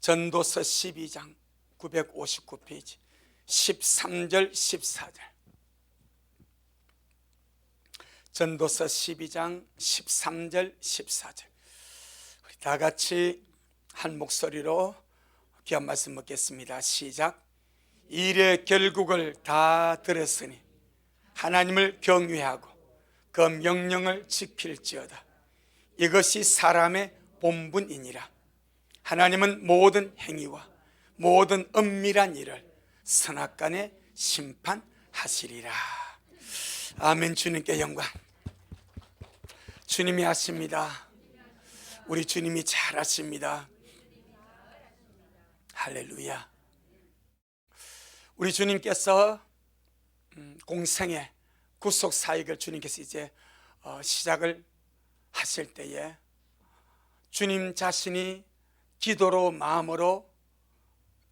전도서 12장 959페이지 13절 14절. 전도서 12장 13절 14절. 우리 다 같이 한 목소리로 귀한 말씀 먹겠습니다. 시작. 일의 결국을 다 들었으니 하나님을 경외하고 그 명령을 지킬지어다. 이것이 사람의 본분이니라. 하나님은 모든 행위와 모든 은밀한 일을 선악간에 심판하시리라. 아멘. 주님께 영광. 주님이 하십니다. 우리 주님이 잘하십니다. 할렐루야. 우리 주님께서 공생의 구속 사역을 주님께서 이제 시작을 하실 때에 주님 자신이 기도로 마음으로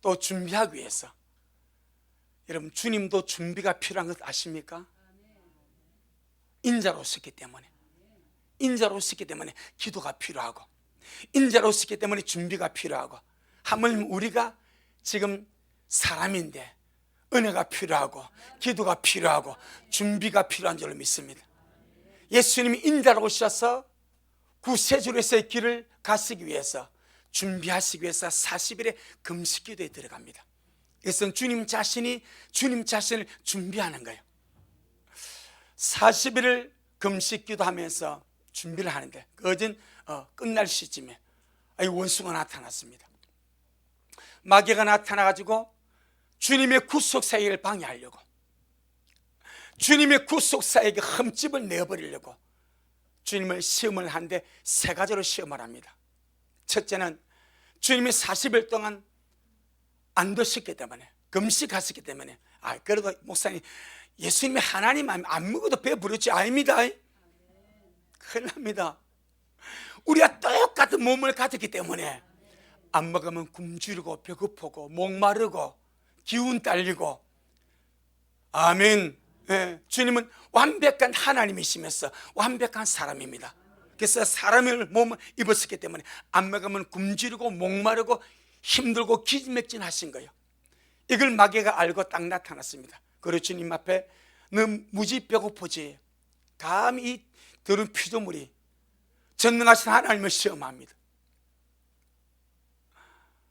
또 준비하기 위해서, 여러분 주님도 준비가 필요한 것 아십니까? 인자로서기 때문에, 인자로서기 때문에 기도가 필요하고, 인자로서기 때문에 준비가 필요하고, 하물며 우리가 지금 사람인데 은혜가 필요하고 기도가 필요하고 준비가 필요한 줄로 믿습니다. 예수님이 인자로 오셔서 구세주로서의 길을 가시기 위해서, 준비하시기 위해서 40일의 금식 기도에 들어갑니다. 이것은 주님 자신을 준비하는 거예요. 40일을 금식 기도하면서 준비를 하는데, 거진 끝날 시점에 원수가 나타났습니다. 마귀가 나타나가지고 주님의 구속사역을 방해하려고, 주님의 구속사역의 흠집을 내버리려고 주님을 시험을 하는데 세 가지로 시험을 합니다. 첫째는 주님이 40일 동안 안 드셨기 때문에, 금식하셨기 때문에, 그래도 목사님 예수님이 하나님 안 먹어도 배부르지. 아닙니다. 큰일 납니다. 우리가 똑같은 몸을 가졌기 때문에 안 먹으면 굶주리고 배고프고 목마르고 기운 딸리고. 아멘. 주님은 완벽한 하나님이시면서 완벽한 사람입니다. 그래서 사람의 몸을 입었기 때문에 안 먹으면 굶주리고 목마르고 힘들고 기진맥진하신 거예요. 이걸 마귀가 알고 딱 나타났습니다. 그리고 주님 앞에 너 무지 배고프지? 감히 이 더러운 피조물이 전능하신 하나님을 시험합니다.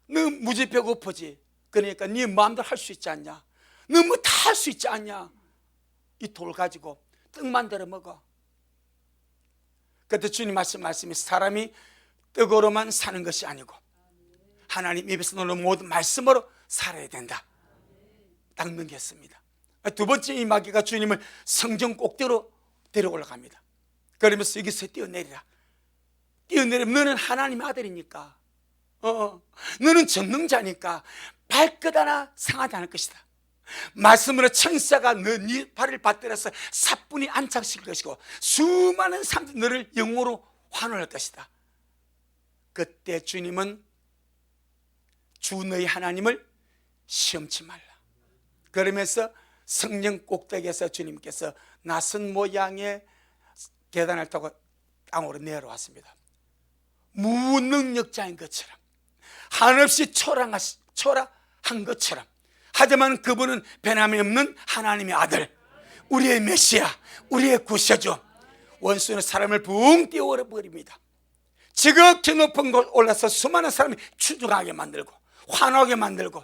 너 무지 배고프지? 그러니까 네 마음대로 할 수 있지 않냐? 너 뭐 다 할 수 있지 않냐? 이 돌 가지고 떡 만들어 먹어. 그때 주님 말씀이 사람이 떡으로만 사는 것이 아니고 하나님 입에서 나오는 모든 말씀으로 살아야 된다. 딱 넘겼습니다. 두 번째, 이 마귀가 주님을 성전 꼭대로 데려올라갑니다. 그러면서 여기서 뛰어내리라. 뛰어내리면 너는 하나님의 아들이니까, 너는 전능자니까 발끝 하나 상하지 않을 것이다. 말씀으로 천사가 네 발을 받들어서 사뿐히 안착시킬 것이고 수많은 사람들이 너를 영으로 환호할 것이다. 그때 주님은 주 너희 하나님을 시험치 말라. 그러면서 성령 꼭대기에서 주님께서 낯선 모양의 계단을 타고 땅으로 내려왔습니다. 무능력자인 것처럼, 한없이 초라한 것처럼, 하지만 그분은 변함이 없는 하나님의 아들, 우리의 메시아, 우리의 구세주. 원수는 사람을 붕 띄워버립니다. 지극히 높은 곳 올라서 수많은 사람이 추종하게 만들고 환호하게 만들고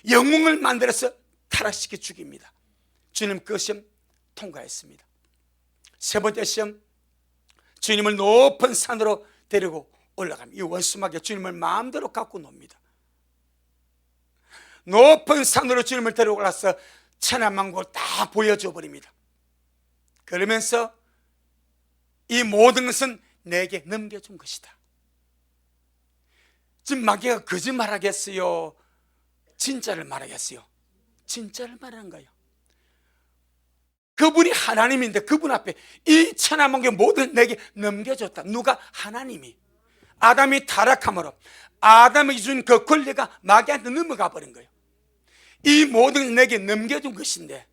영웅을 만들어서 타락시켜 죽입니다. 주님 그 시험 통과했습니다. 세 번째 시험, 주님을 높은 산으로 데리고 올라갑니다. 이 원수마귀가 주님을 마음대로 갖고 놉니다. 높은 산으로 주님을 데리고 올라서 천하만국을 다 보여줘 버립니다. 그러면서 이 모든 것은 내게 넘겨준 것이다. 지금 마귀가 거짓말하겠어요? 진짜를 말하겠어요? 진짜를 말하는 거예요. 그분이 하나님인데 그분 앞에 이 천하만국의 모든 내게 넘겨줬다. 누가? 하나님이. 아담이 타락함으로 아담에게 준 그 권리가 마귀한테 넘어가 버린 거예요. 이 모든 내게 넘겨준 것인데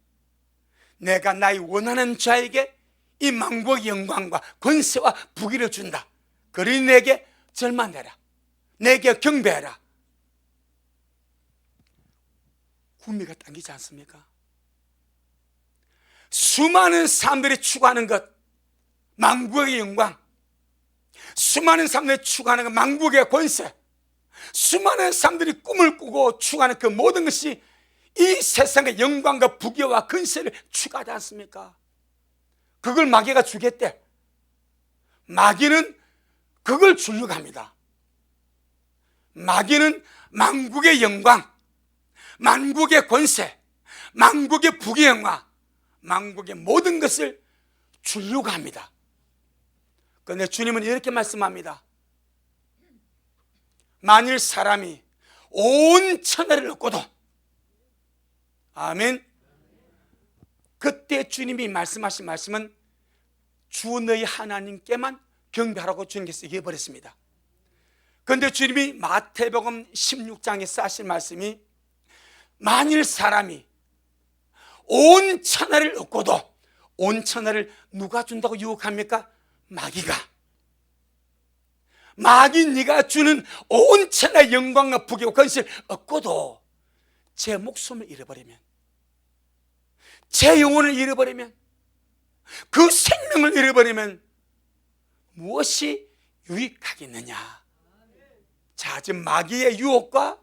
내가 나의 원하는 자에게 이 만국의 영광과 권세와 부귀를 준다. 그러니 내게 절망해라, 내게 경배해라. 구미가 당기지 않습니까? 수많은 사람들이 추구하는 것, 만국의 영광, 수많은 사람들이 추구하는 것, 만국의 권세, 수많은 사람들이 꿈을 꾸고 추구하는 그 모든 것이 이 세상의 영광과 부귀와 근세를 추구하지 않습니까? 그걸 마귀가 주겠대. 마귀는 그걸 주려고 합니다. 마귀는 만국의 영광, 만국의 권세, 만국의 부귀 영광, 만국의 모든 것을 주려고 합니다. 그런데 주님은 이렇게 말씀합니다. 만일 사람이 온 천하를 얻고도, 아멘. 그때 주님이 말씀하신 말씀은 주 너희 하나님께만 경배하라고 주님께서 얘기해버렸습니다. 그런데 주님이 마태복음 16장에서 하신 말씀이 만일 사람이 온 천하를 얻고도, 온 천하를 누가 준다고 유혹합니까? 마귀가. 마귀 네가 주는 온 천하의 영광과 부귀와 권세를 얻고도 제 목숨을 잃어버리면, 제 영혼을 잃어버리면, 그 생명을 잃어버리면 무엇이 유익하겠느냐. 자, 지금 마귀의 유혹과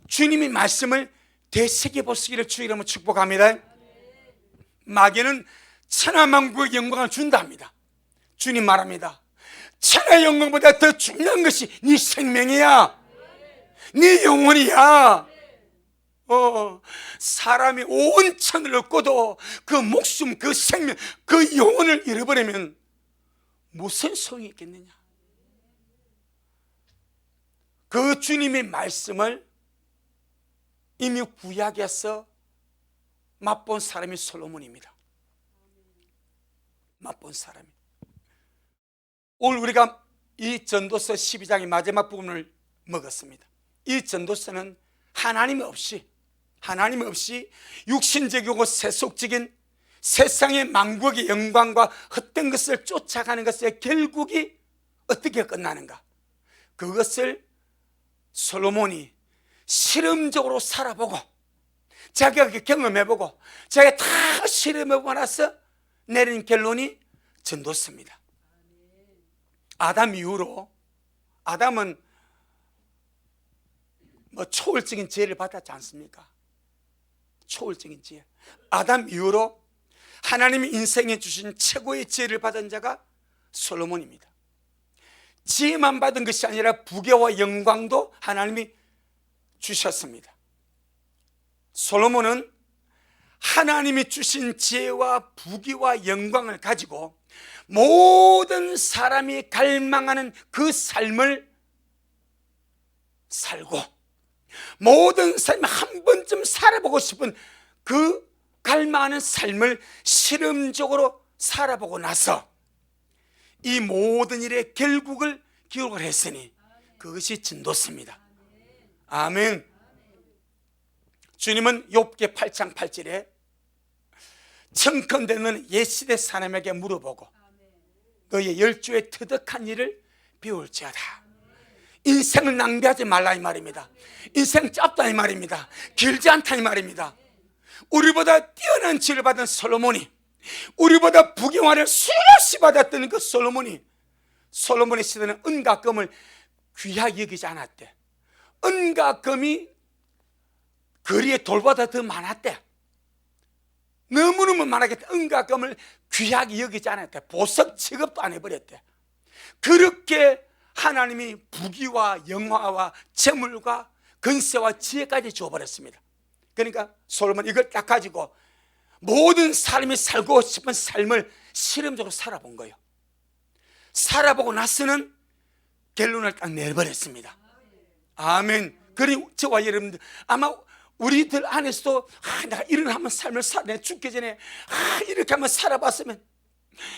주님의 말씀을 되새겨보시기를 주 이름으로 축복합니다. 마귀는 천하만국의 영광을 준다 합니다. 주님 말합니다. 천하의 영광보다 더 중요한 것이 네 생명이야, 네 영혼이야. 사람이 온 천을 얻고도 그 목숨, 그 생명, 그 영혼을 잃어버리면 무슨 소용이 있겠느냐. 그 주님의 말씀을 이미 구약에서 맛본 사람이 솔로몬입니다. 맛본 사람이. 오늘 우리가 이 전도서 12장의 마지막 부분을 먹었습니다. 이 전도서는 하나님 없이 육신적이고 세속적인 세상의 만국의 영광과 헛된 것을 쫓아가는 것의 결국이 어떻게 끝나는가, 그것을 솔로몬이 실험적으로 살아보고 자기가 경험해보고 자기가 다 실험해보고 나서 내린 결론이 전도서입니다. 아담 이후로, 아담은 초월적인 지혜를 받았지 않습니까? 초월적인 지혜. 아담 이후로 하나님이 인생에 주신 최고의 지혜를 받은 자가 솔로몬입니다. 지혜만 받은 것이 아니라 부귀와 영광도 하나님이 주셨습니다. 솔로몬은 하나님이 주신 지혜와 부귀와 영광을 가지고 모든 사람이 갈망하는 그 삶을 살고, 모든 사람이 한 번쯤 살아보고 싶은 그 갈망하는 삶을 실험적으로 살아보고 나서 이 모든 일의 결국을 기록을 했으니 그것이 전도서입니다. 아멘. 주님은 욥기 8장 8절에 청컨대 너는 옛시대 사람에게 물어보고 너의 열조의 터득한 일을 배울지어다. 인생을 낭비하지 말라 이 말입니다. 인생 짧다 이 말입니다. 길지 않다 이 말입니다. 우리보다 뛰어난 지혜를 받은 솔로몬이, 우리보다 부귀영화를 수없이 받았던 그 솔로몬의 시대는 은과 금을 귀하게 여기지 않았대. 은과 금이 거리에 돌보다 더 많았대. 너무너무 많았기 때문에 은과 금을 귀하게 여기지 않았대. 보석 취급도 안 해버렸대. 그렇게 하나님이 부귀와 영화와 재물과 근세와 지혜까지 주어버렸습니다. 그러니까 솔로몬 이걸 딱 가지고 모든 사람이 살고 싶은 삶을 실험적으로 살아본 거예요. 살아보고 나서는 결론을 딱 내버렸습니다. 아멘. 그리고 저와 여러분들 아마 우리들 안에서도 내가 이런 한번 삶을 내가 죽기 전에 이렇게 한번 살아봤으면,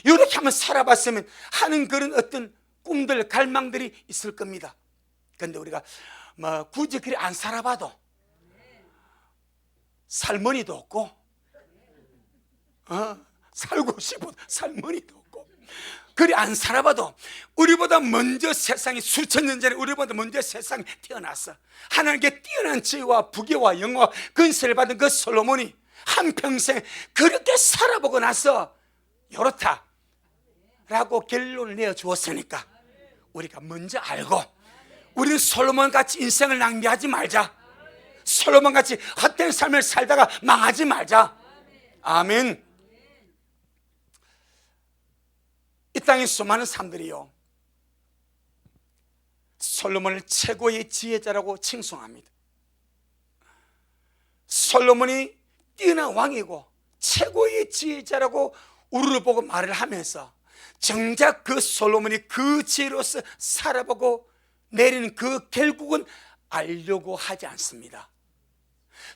이렇게 한번 살아봤으면 하는 그런 어떤 꿈들, 갈망들이 있을 겁니다. 그런데 우리가 굳이 그리 안 살아봐도 살머니도 없고 살고 싶어도 살머니도 없고 그리 안 살아봐도 우리보다 먼저 세상이 수천 년 전에 우리보다 먼저 세상에 태어났어. 하나님께 뛰어난 지혜와 부귀와 영광과 근세를 받은 그 솔로몬이 한평생 그렇게 살아보고 나서 요렇다 라고 결론을 내어주었으니까 우리가 먼저 알고 우리는 솔로몬같이 인생을 낭비하지 말자. 솔로몬같이 헛된 삶을 살다가 망하지 말자. 아멘. 이 땅의 수많은 사람들이요, 솔로몬을 최고의 지혜자라고 칭송합니다. 솔로몬이 뛰어난 왕이고 최고의 지혜자라고 우리를 보고 말을 하면서 정작 그 솔로몬이 그 지혜로서 살아보고 내리는 그 결국은 알려고 하지 않습니다.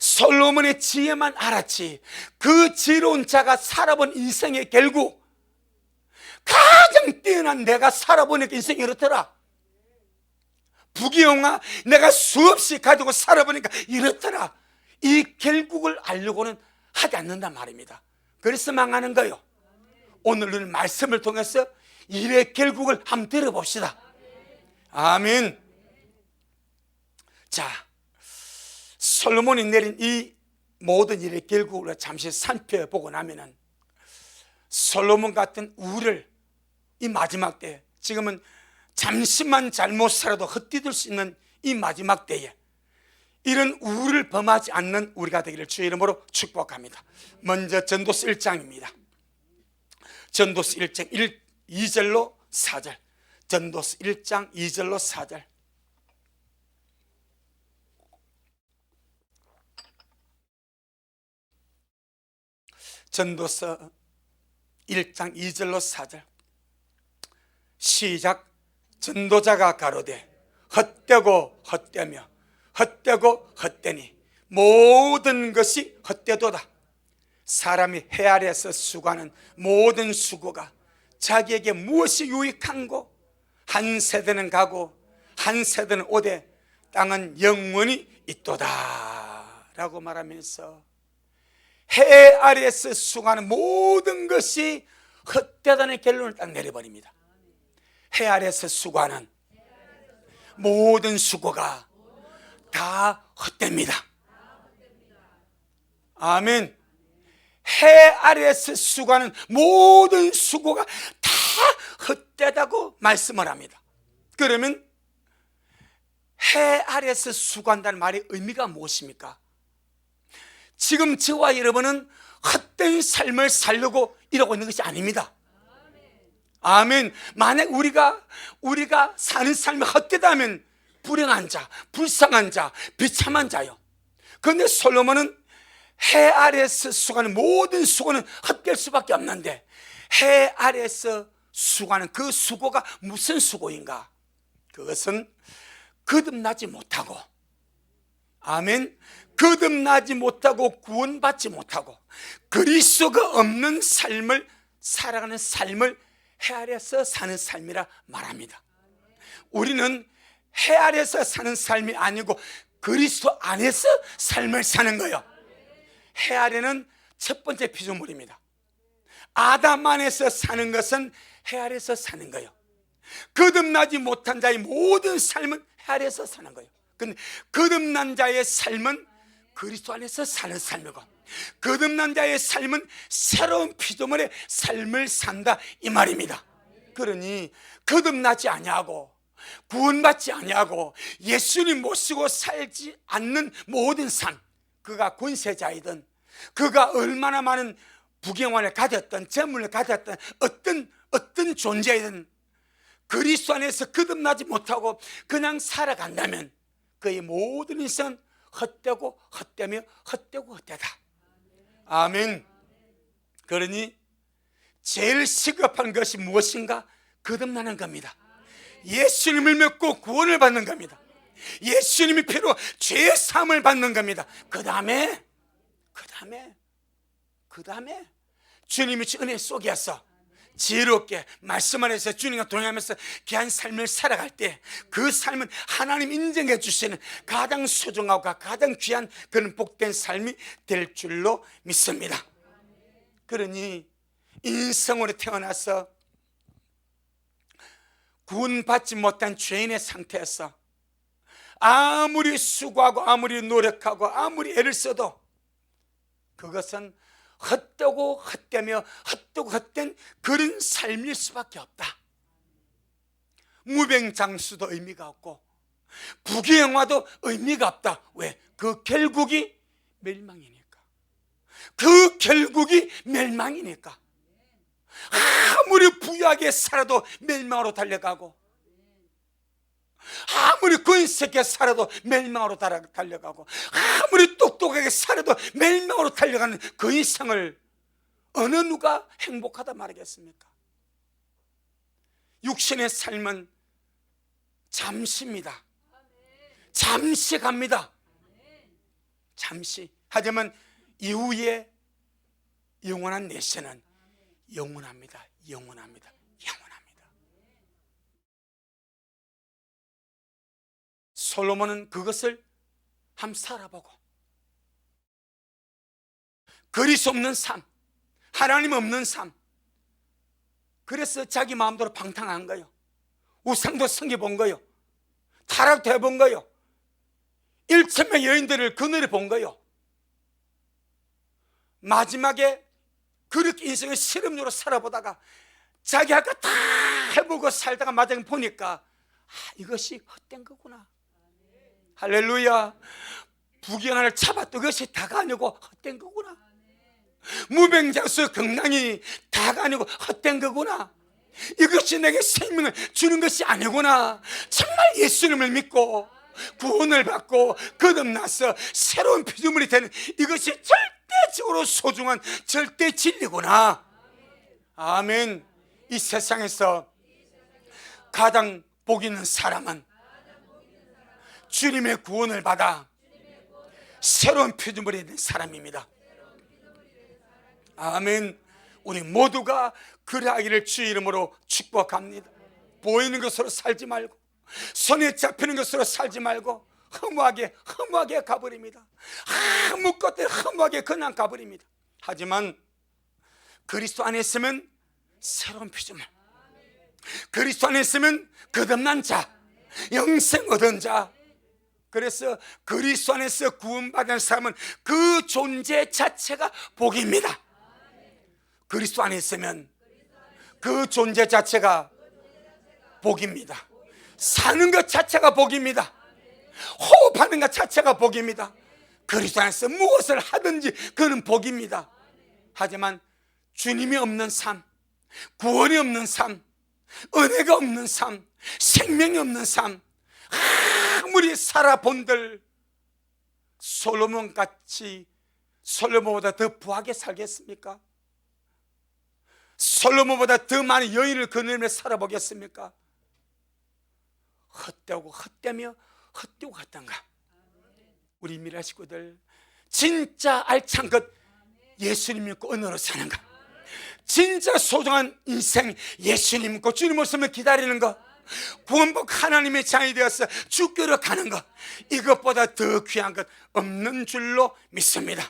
솔로몬의 지혜만 알았지 그 지혜로운 자가 살아본 인생의 결국 가장 뛰어난 내가 살아보니까 인생이 이렇더라. 부귀영화 내가 수없이 가지고 살아보니까 이렇더라. 이 결국을 알려고는 하지 않는단 말입니다. 그래서 망하는 거예요. 오늘 말씀을 통해서 일의 결국을 한번 들어봅시다. 아멘. 자, 솔로몬이 내린 이 모든 일의 결국을 잠시 살펴보고 나면은 솔로몬 같은 우를 이 마지막 때, 지금은 잠시만 잘못 살아도 헛디딜 수 있는 이 마지막 때에 이런 우를 범하지 않는 우리가 되기를 주의 이름으로 축복합니다. 먼저 전도서 1장입니다. 전도서 1장 2절로 4절. 전도서 1장 2절로 4절. 전도서 1장 2절로 4절. 시작. 전도자가 가로되 헛되고 헛되며 헛되고 헛되니 모든 것이 헛되도다. 사람이 해 아래에서 수고하는 모든 수고가 자기에게 무엇이 유익한고? 한 세대는 가고 한 세대는 오되 땅은 영원히 있도다 라고 말하면서 해 아래에서 수고하는 모든 것이 헛되다는 결론을 딱 내려버립니다. 해 아래에서 수고하는 모든 수고가 다 헛됩니다. 아멘. 해 아래에서 수고하는 모든 수고가 다 헛되다고 말씀을 합니다. 그러면 해 아래에서 수고한다는 말의 의미가 무엇입니까? 지금 저와 여러분은 헛된 삶을 살려고 이러고 있는 것이 아닙니다. 아멘. 만약 우리가 사는 삶이 헛되다면 불행한 자, 불쌍한 자, 비참한 자요. 그런데 솔로몬은 해 아래에서 수고하는 모든 수고는 헛될 수밖에 없는데 해 아래에서 수고하는 그 수고가 무슨 수고인가? 그것은 거듭나지 못하고, 아멘, 거듭나지 못하고 구원받지 못하고 그리스도가 없는 삶을 살아가는 삶을 해 아래에서 사는 삶이라 말합니다. 우리는 해 아래에서 사는 삶이 아니고 그리스도 안에서 삶을 사는 거예요. 해 아래는 첫 번째 피조물입니다. 아담 안에서 사는 것은 해 아래에서 사는 거예요. 거듭나지 못한 자의 모든 삶은 해 아래에서 사는 거예요. 근데 거듭난 자의 삶은 그리스도 안에서 사는 삶이고 거듭난 자의 삶은 새로운 피조물의 삶을 산다 이 말입니다. 그러니 거듭나지 아니하고 구원받지 아니하고 예수님 모시고 살지 않는 모든 삶, 그가 권세자이든 그가 얼마나 많은 부경환을 가졌던 재물을 가졌던 어떤 존재이든 그리스도 안에서 거듭나지 못하고 그냥 살아간다면 그의 모든 인생은 헛되고 헛되며 헛되고 헛되다. 아멘. 그러니 제일 시급한 것이 무엇인가? 거듭나는 겁니다. 예수님을 믿고 구원을 받는 겁니다. 예수님의 피로 죄의 사함을 받는 겁니다. 그 다음에 주님이 은혜 속에서 지혜롭게 말씀 안에서 주님과 동행하면서 귀한 삶을 살아갈 때 그 삶은 하나님 인정해 주시는 가장 소중하고 가장 귀한 그런 복된 삶이 될 줄로 믿습니다. 그러니 인성으로 태어나서 구원받지 못한 죄인의 상태에서 아무리 수고하고 아무리 노력하고 아무리 애를 써도 그것은 헛되고 헛되며 헛되고 헛된 그런 삶일 수밖에 없다. 무병장수도 의미가 없고 부귀영화도 의미가 없다. 왜? 그 결국이 멸망이니까. 그 결국이 멸망이니까. 아무리 부유하게 살아도 멸망으로 달려가고, 아무리 권세게 살아도 멸망으로 달려가고, 아무리 똑똑하게 살아도 멸망으로 달려가는 그 인생을 어느 누가 행복하다 말하겠습니까? 육신의 삶은 잠시입니다. 잠시 갑니다. 잠시. 하지만 이후에 영원한 내세는 영원합니다. 영원합니다. 영원합니다. 솔로몬은 그것을 한번 살아보고, 그리스 없는 삶, 하나님 없는 삶, 그래서 자기 마음대로 방탕한 거예요. 우상도 섬겨본 거예요. 타락도 해본 거예요. 1,000명의 여인들을 그늘에 본 거예요. 마지막에 그렇게 인생을 실험적으로 살아보다가 자기 할 거 다 해보고 살다가 마지막에 보니까 이것이 헛된 거구나. 할렐루야. 부귀영화를 잡았던 것이 다가 아니고 헛된 거구나. 무병장수 건강이 다가 아니고 헛된 거구나. 이것이 내게 생명을 주는 것이 아니구나. 정말 예수님을 믿고 구원을 받고 거듭나서 새로운 피조물이 되는 이것이 절대적으로 소중한 절대 진리구나. 아멘. 이 세상에서 가장 복 있는 사람은 주님의 구원을 받아 새로운 피조물이 된 사람입니다. 아멘. 우리 모두가 그러하기를 주의 이름으로 축복합니다. 보이는 것으로 살지 말고, 손에 잡히는 것으로 살지 말고 허무하게 가버립니다. 아무것도 허무하게 그냥 가버립니다. 하지만 그리스도 안에 있으면 새로운 피조물, 그리스도 안에 있으면 거듭난 자, 영생 얻은 자. 그래서 그리스도 안에서 구원받은 사람은 그 존재 자체가 복입니다. 그리스도 안에 있으면 그 존재 자체가 복입니다. 사는 것 자체가 복입니다. 호흡하는 것 자체가 복입니다. 그리스도 안에서 무엇을 하든지 그는 복입니다. 하지만 주님이 없는 삶, 구원이 없는 삶, 은혜가 없는 삶, 생명이 없는 삶, 아무리 살아본들 솔로몬같이 솔로몬보다 더 부하게 살겠습니까? 솔로몬보다 더 많은 여인을 거느리며 살아보겠습니까? 헛되고 헛되며 헛되고 헛된가? 우리 미라 식구들 진짜 알찬 것 예수님 믿고 은혜로 사는가? 진짜 소중한 인생 예수님 믿고 주님 모습을 기다리는 것, 구원복 하나님의 자녀이 되어서 주께로 가는 것, 이것보다 더 귀한 것 없는 줄로 믿습니다.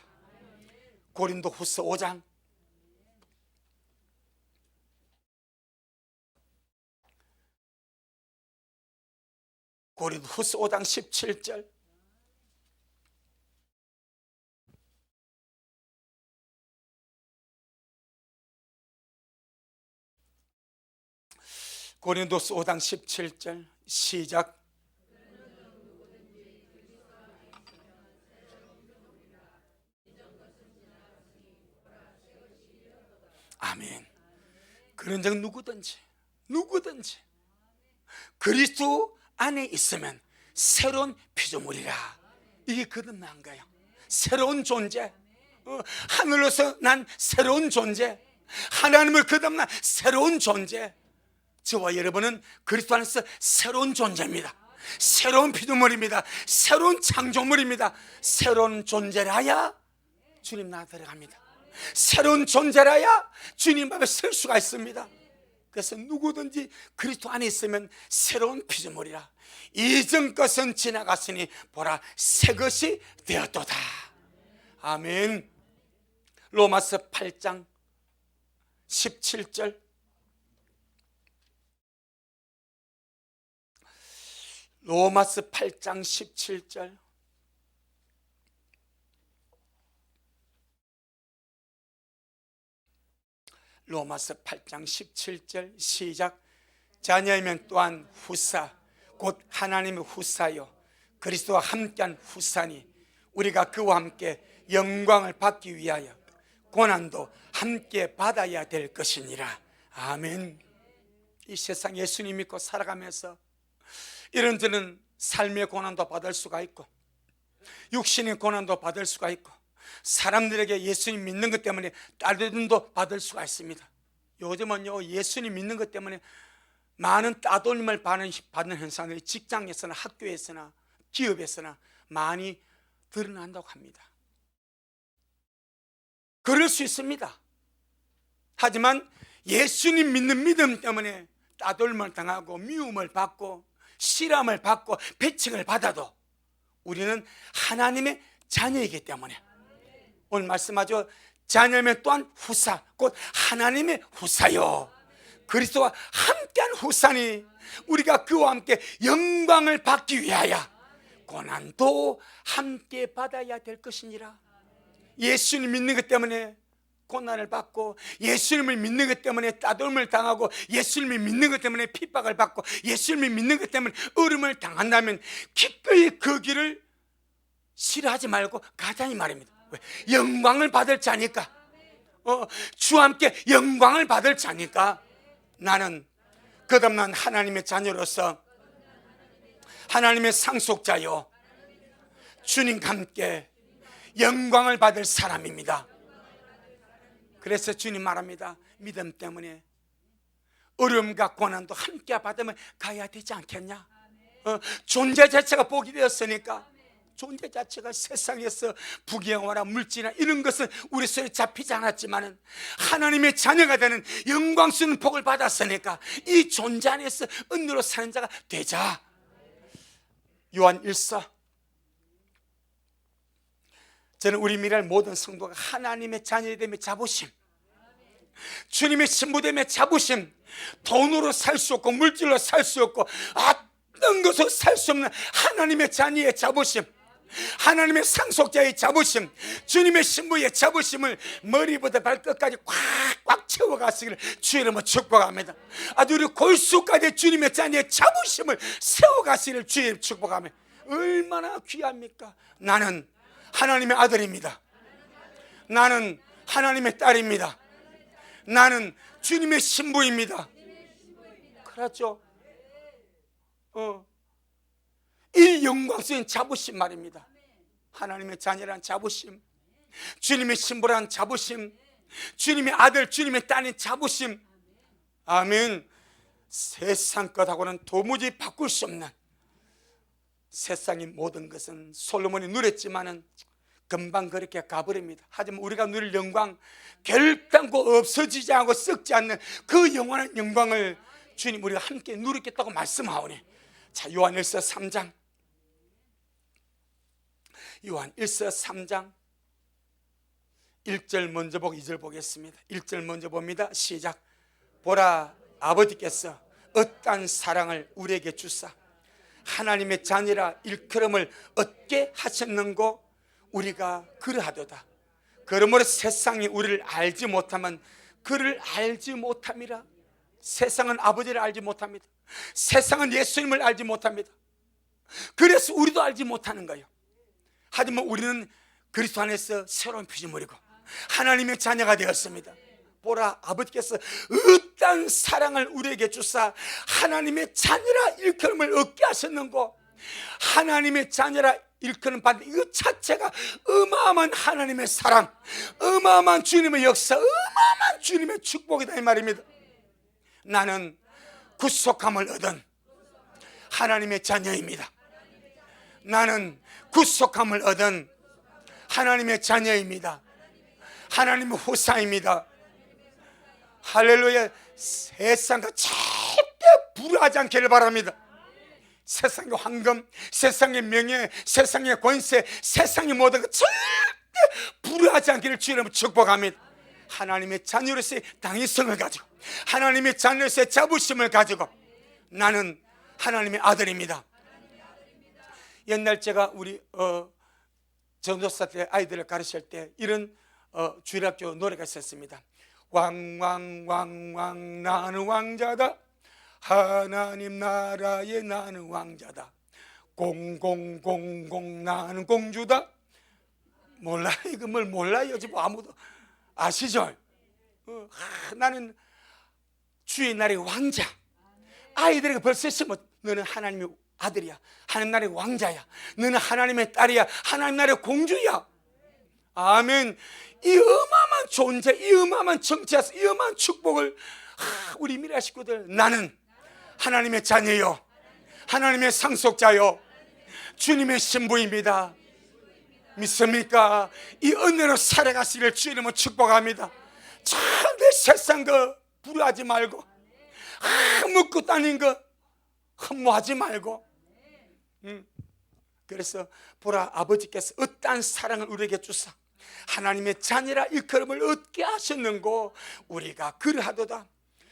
고린도후서 5장 고린도후서 5장 17절. 고린도서 5장 17절 시작. 아멘. 그런 적 누구든지 그리스도 안에 있으면 새로운 피조물이라. 이게 거듭난 거예요. 새로운 존재, 하늘로서 난 새로운 존재, 하나님을 거듭난 새로운 존재. 저와 여러분은 그리스도 안에서 새로운 존재입니다. 새로운 피조물입니다. 새로운 창조물입니다. 새로운 존재라야 주님 나라 들어갑니다. 새로운 존재라야 주님 앞에 설 수가 있습니다. 그래서 누구든지 그리스도 안에 있으면 새로운 피조물이라. 이전 것은 지나갔으니 보라 새 것이 되었도다. 아멘. 로마서 8장 17절 로마서 8장 17절. 로마서 8장 17절 시작. 자녀이면 또한 후사 곧 하나님의 후사요 그리스도와 함께한 후사니 우리가 그와 함께 영광을 받기 위하여 고난도 함께 받아야 될 것이니라. 아멘. 이 세상 예수님 믿고 살아가면서 이런저런 삶의 고난도 받을 수가 있고 육신의 고난도 받을 수가 있고 사람들에게 예수님 믿는 것 때문에 따돌림도 받을 수가 있습니다. 요즘은요 예수님 믿는 것 때문에 많은 따돌림을 받는 현상들이 직장에서나 학교에서나 기업에서나 많이 드러난다고 합니다. 그럴 수 있습니다. 하지만 예수님 믿는 믿음 때문에 따돌림을 당하고 미움을 받고 실함을 받고 배척을 받아도 우리는 하나님의 자녀이기 때문에 오늘 말씀하죠. 자녀면 또한 후사 곧 하나님의 후사요 그리스도와 함께한 후사니 우리가 그와 함께 영광을 받기 위하여 고난도 함께 받아야 될 것이니라. 예수님 믿는 것 때문에 고난을 받고 예수님을 믿는 것 때문에 따돌림을 당하고 예수님을 믿는 것 때문에 핍박을 받고 예수님을 믿는 것 때문에 어려움을 당한다면 기꺼이 그 길을 싫어하지 말고 가자니 말입니다. 왜? 영광을 받을 자니까. 주와 함께 영광을 받을 자니까. 나는 거듭난 하나님의 자녀로서 하나님의 상속자요 주님과 함께 영광을 받을 사람입니다. 그래서 주님 말합니다. 믿음 때문에 어려움과 고난도 함께 받으면 가야 되지 않겠냐. 존재 자체가 복이 되었으니까 존재 자체가 세상에서 부귀영화나 물질이나 이런 것은 우리 손에 잡히지 않았지만 하나님의 자녀가 되는 영광스러운 복을 받았으니까 이 존재 안에서 은혜로 사는 자가 되자. 요한 1서 저는 우리 미랄 모든 성도가 하나님의 자녀됨의 자부심, 주님의 신부됨의 자부심, 돈으로 살 수 없고 물질로 살 수 없고 어떤 것으로 살 수 없는 하나님의 자녀의 자부심, 하나님의 상속자의 자부심, 주님의 신부의 자부심을 머리부터 발끝까지 꽉꽉 채워가시기를 주의 이름으로 축복합니다. 아주 우리 골수까지 주님의 자녀의 자부심을 세워가시기를 주의 이름으로 축복합니다. 얼마나 귀합니까? 나는 하나님의 아들입니다. 나는 하나님의 딸입니다. 나는 주님의 신부입니다. 그렇죠? 이 영광스러운 자부심 말입니다. 하나님의 자녀란 자부심, 주님의 신부란 자부심, 주님의 아들, 주님의 딸인 자부심. 아멘. 세상 것하고는 도무지 바꿀 수 없는 세상의 모든 것은 솔로몬이 누렸지만은 금방 그렇게 가버립니다. 하지만 우리가 누릴 영광, 결단코 없어지지 않고 썩지 않는 그 영원한 영광을 주님 우리가 함께 누리겠다고 말씀하오니. 자, 요한 1서 3장, 요한 1서 3장 1절 먼저 보고 2절 보겠습니다. 1절 먼저 봅니다. 시작. 보라, 아버지께서 어떠한 사랑을 우리에게 주사 하나님의 자녀라 일컬음을 얻게 하셨는고 우리가 그러하도다. 그러므로 세상이 우리를 알지 못하면 그를 알지 못함이라. 세상은 아버지를 알지 못합니다. 세상은 예수님을 알지 못합니다. 그래서 우리도 알지 못하는 거예요. 하지만 우리는 그리스도 안에서 새로운 피조물이고 하나님의 자녀가 되었습니다. 보라, 아버지께서 어떠한 사랑을 우리에게 주사 하나님의 자녀라 일컬음을 얻게 하셨는고. 하나님의 자녀라 일컬음 받는 이것 자체가 어마어마한 하나님의 사랑, 어마어마한 주님의 역사, 어마어마한 주님의 축복이다 이 말입니다. 나는 구속함을 얻은 하나님의 자녀입니다. 나는 구속함을 얻은 하나님의 자녀입니다. 하나님의 후사입니다. 할렐루야. 세상과 절대 불화하지 않기를 바랍니다. 세상의 황금, 세상의 명예, 세상의 권세, 세상의 모든 것 절대 불화하지 않기를 주님으로 축복합니다. 하나님의 자녀로서의 당위성을 가지고 하나님의 자녀로서의 자부심을 가지고 나는 하나님의 아들입니다. 옛날 제가 우리 전도사 때 아이들을 가르칠 때 이런 주일학교 노래가 있었습니다. 왕왕왕왕 나는 왕자다, 하나님 나라에 나는 왕자다, 공공공공 나는 공주다. 몰라요? 이거 뭘 몰라요? 지금 아무도 아시죠? 나는 주의 나라의 왕자. 아이들에게 벌써 심어, 너는 하나님의 아들이야, 하나님 나라의 왕자야, 너는 하나님의 딸이야, 하나님 나라의 공주야. 아멘. 이 어마어마한 존재, 이 어마어마한 정체에서 이 어마어마한 축복을 우리 미래 식구들, 나는 하나님의 자녀요, 하나님의 상속자요, 주님의 신부입니다. 믿습니까? 이 은혜로 살아가시기를 주 이름으로 축복합니다. 참 내 세상 거 부러워하지 말고, 묻고 다닌 거 흠모하지 말고. 그래서 보라, 아버지께서 어떠한 사랑을 우리에게 주사 하나님의 자녀라 일컬음을 얻게 하셨는고 우리가 그러하도다.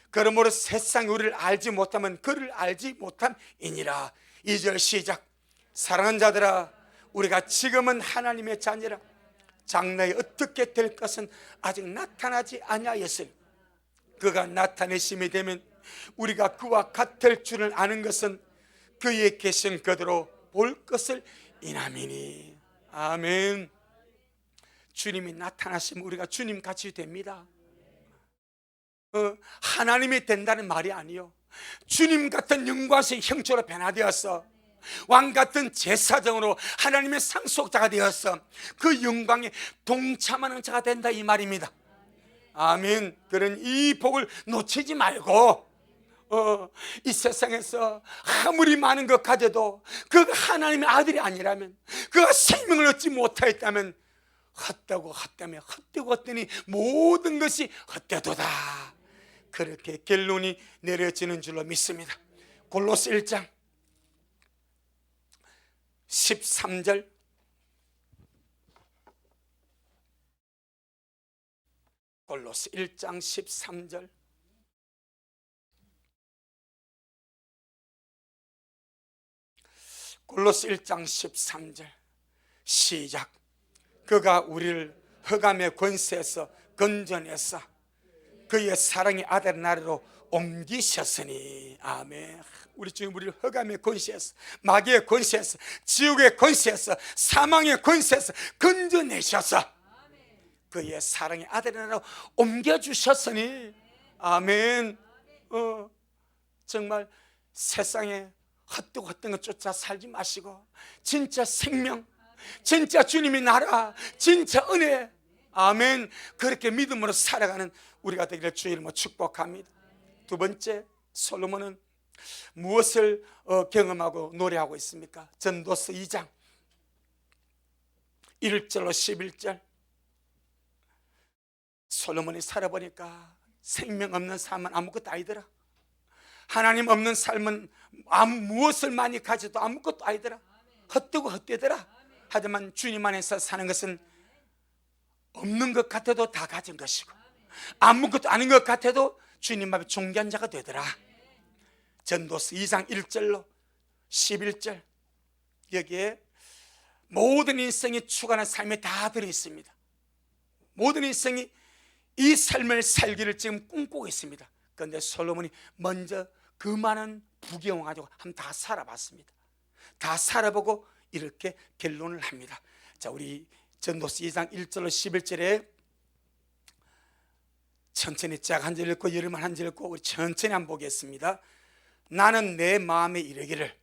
그러므로 세상이 우리를 알지 못하면 그를 알지 못함이니라. 2절 시작. 사랑하는 자들아, 우리가 지금은 하나님의 자녀라. 장래에 어떻게 될 것은 아직 나타나지 아니하였으니 그가 나타내심이 되면 우리가 그와 같을 줄을 아는 것은 그의 계신 그대로 볼 것을 인함이니. 아멘. 주님이 나타나시면 우리가 주님 같이 됩니다. 하나님이 된다는 말이 아니요, 주님 같은 영광의 형체로 변화되어서 왕 같은 제사장으로 하나님의 상속자가 되어서 그 영광에 동참하는 자가 된다, 이 말입니다. 아멘. 그런 이 복을 놓치지 말고 이 세상에서 아무리 많은 것 가져도 그가 하나님의 아들이 아니라면, 그가 생명을 얻지 못하였다면 헛되고 헛되며 헛되고 헛되니 모든 것이 헛되도다. 그렇게 결론이 내려지는 줄로 믿습니다. 골로새 1장 13절. 골로새 1장 13절. 골로새 1장 13절 시작. 그가 우리를 흑암의 권세에서 건져내서 그의 사랑의 아들 나라로 옮기셨으니. 아멘. 우리 주님 우리를 흑암의 권세에서, 마귀의 권세에서, 지옥의 권세에서, 사망의 권세에서 건져내셔서 그의 사랑의 아들 나라로 옮겨주셨으니. 아멘. 정말 세상에 헛되고 헛된 것 쫓아 살지 마시고 진짜 생명, 진짜 주님의 나라, 진짜 은혜, 아멘, 그렇게 믿음으로 살아가는 우리가 되기를 주의 이름으로 축복합니다. 두 번째, 솔로몬은 무엇을 경험하고 노래하고 있습니까? 전도서 2장 1절로 11절. 솔로몬이 살아보니까 생명 없는 삶은 아무것도 아니더라. 하나님 없는 삶은 무엇을 많이 가져도 아무것도 아니더라. 헛되고 헛되더라. 하지만 주님 안에서 사는 것은 없는 것 같아도 다 가진 것이고 아무것도 아닌 것 같아도 주님 앞에 존귀한 자가 되더라. 전도서 2장 1절로 11절, 여기에 모든 인생이 추구하는 삶이 다 들어있습니다. 모든 인생이 이 삶을 살기를 지금 꿈꾸고 있습니다. 그런데 솔로몬이 먼저 그 많은 부경을 가지고 한번 다 살아봤습니다. 다 살아보고 이렇게 결론을 합니다. 자, 우리 전도서 2장 1절로 11절에 천천히 짝 한 절 읽고 여름만 한 절 읽고 우리 천천히 한번 보겠습니다. 나는 내 마음에 이르기를,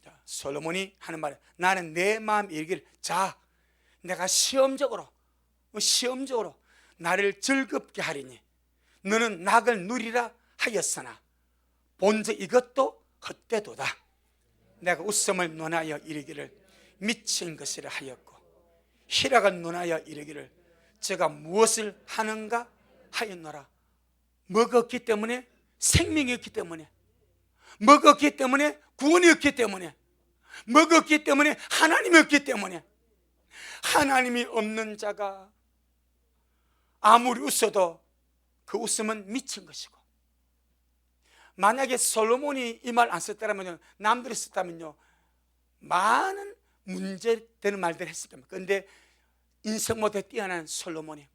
자, 솔로몬이 하는 말, 나는 내 마음에 이르기를, 자, 내가 시험적으로 나를 즐겁게 하리니 너는 낙을 누리라 하였으나 본즉 이것도 헛되도다. 내가 웃음을 논하여 이르기를 미친 것이라 하였고 희락을 논하여 이르기를 제가 무엇을 하는가 하였노라. 먹었기 때문에, 생명이 없기 때문에, 먹었기 때문에, 구원이 없기 때문에, 먹었기 때문에, 하나님이 없기 때문에. 하나님이 없는 자가 아무리 웃어도 그 웃음은 미친 것이고, 만약에 솔로몬이 이 말 안 썼다면요, 남들이 썼다면요, 많은 문제되는 말들을 했을 겁니다. 그런데 인생 모두에 뛰어난 솔로몬이,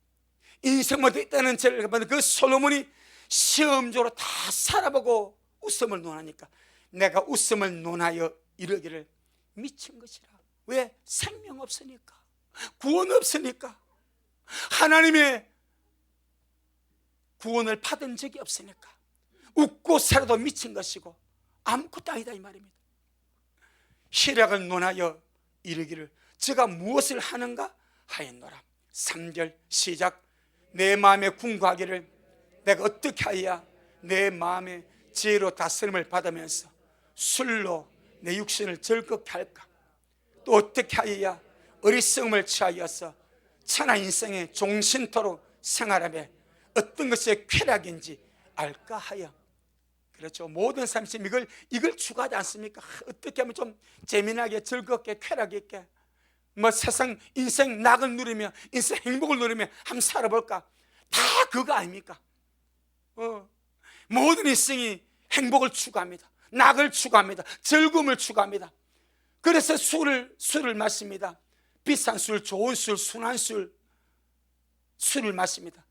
인생 모두에 뛰어난 죄를 받은 그 솔로몬이 시험적으로 다 살아보고 웃음을 논하니까 내가 웃음을 논하여 이르기를 미친 것이라. 왜? 생명 없으니까, 구원 없으니까, 하나님의 구원을 받은 적이 없으니까 웃고 살아도 미친 것이고 아무것도 아니다 이 말입니다. 희락을 논하여 이르기를 제가 무엇을 하는가 하였노라. 3절 시작. 내 마음에 궁구하기를 내가 어떻게 하여야 내 마음의 지혜로 다스림을 받으면서 술로 내 육신을 즐겁게 할까? 또 어떻게 하여야 어리석음을 취하여서 천하 인생의 종신토록 생활하며 어떤 것이 쾌락인지 알까 하여. 그렇죠. 모든 삶이 이걸 추구하지 않습니까? 어떻게 하면 좀 재미나게 즐겁게 쾌락 있게 뭐 세상 인생 낙을 누리며 인생 행복을 누리며 한번 살아볼까? 다 그거 아닙니까? 모든 인생이 행복을 추구합니다. 낙을 추구합니다. 즐거움을 추구합니다. 그래서 술을 마십니다. 비싼 술, 좋은 술, 순한 술을 마십니다.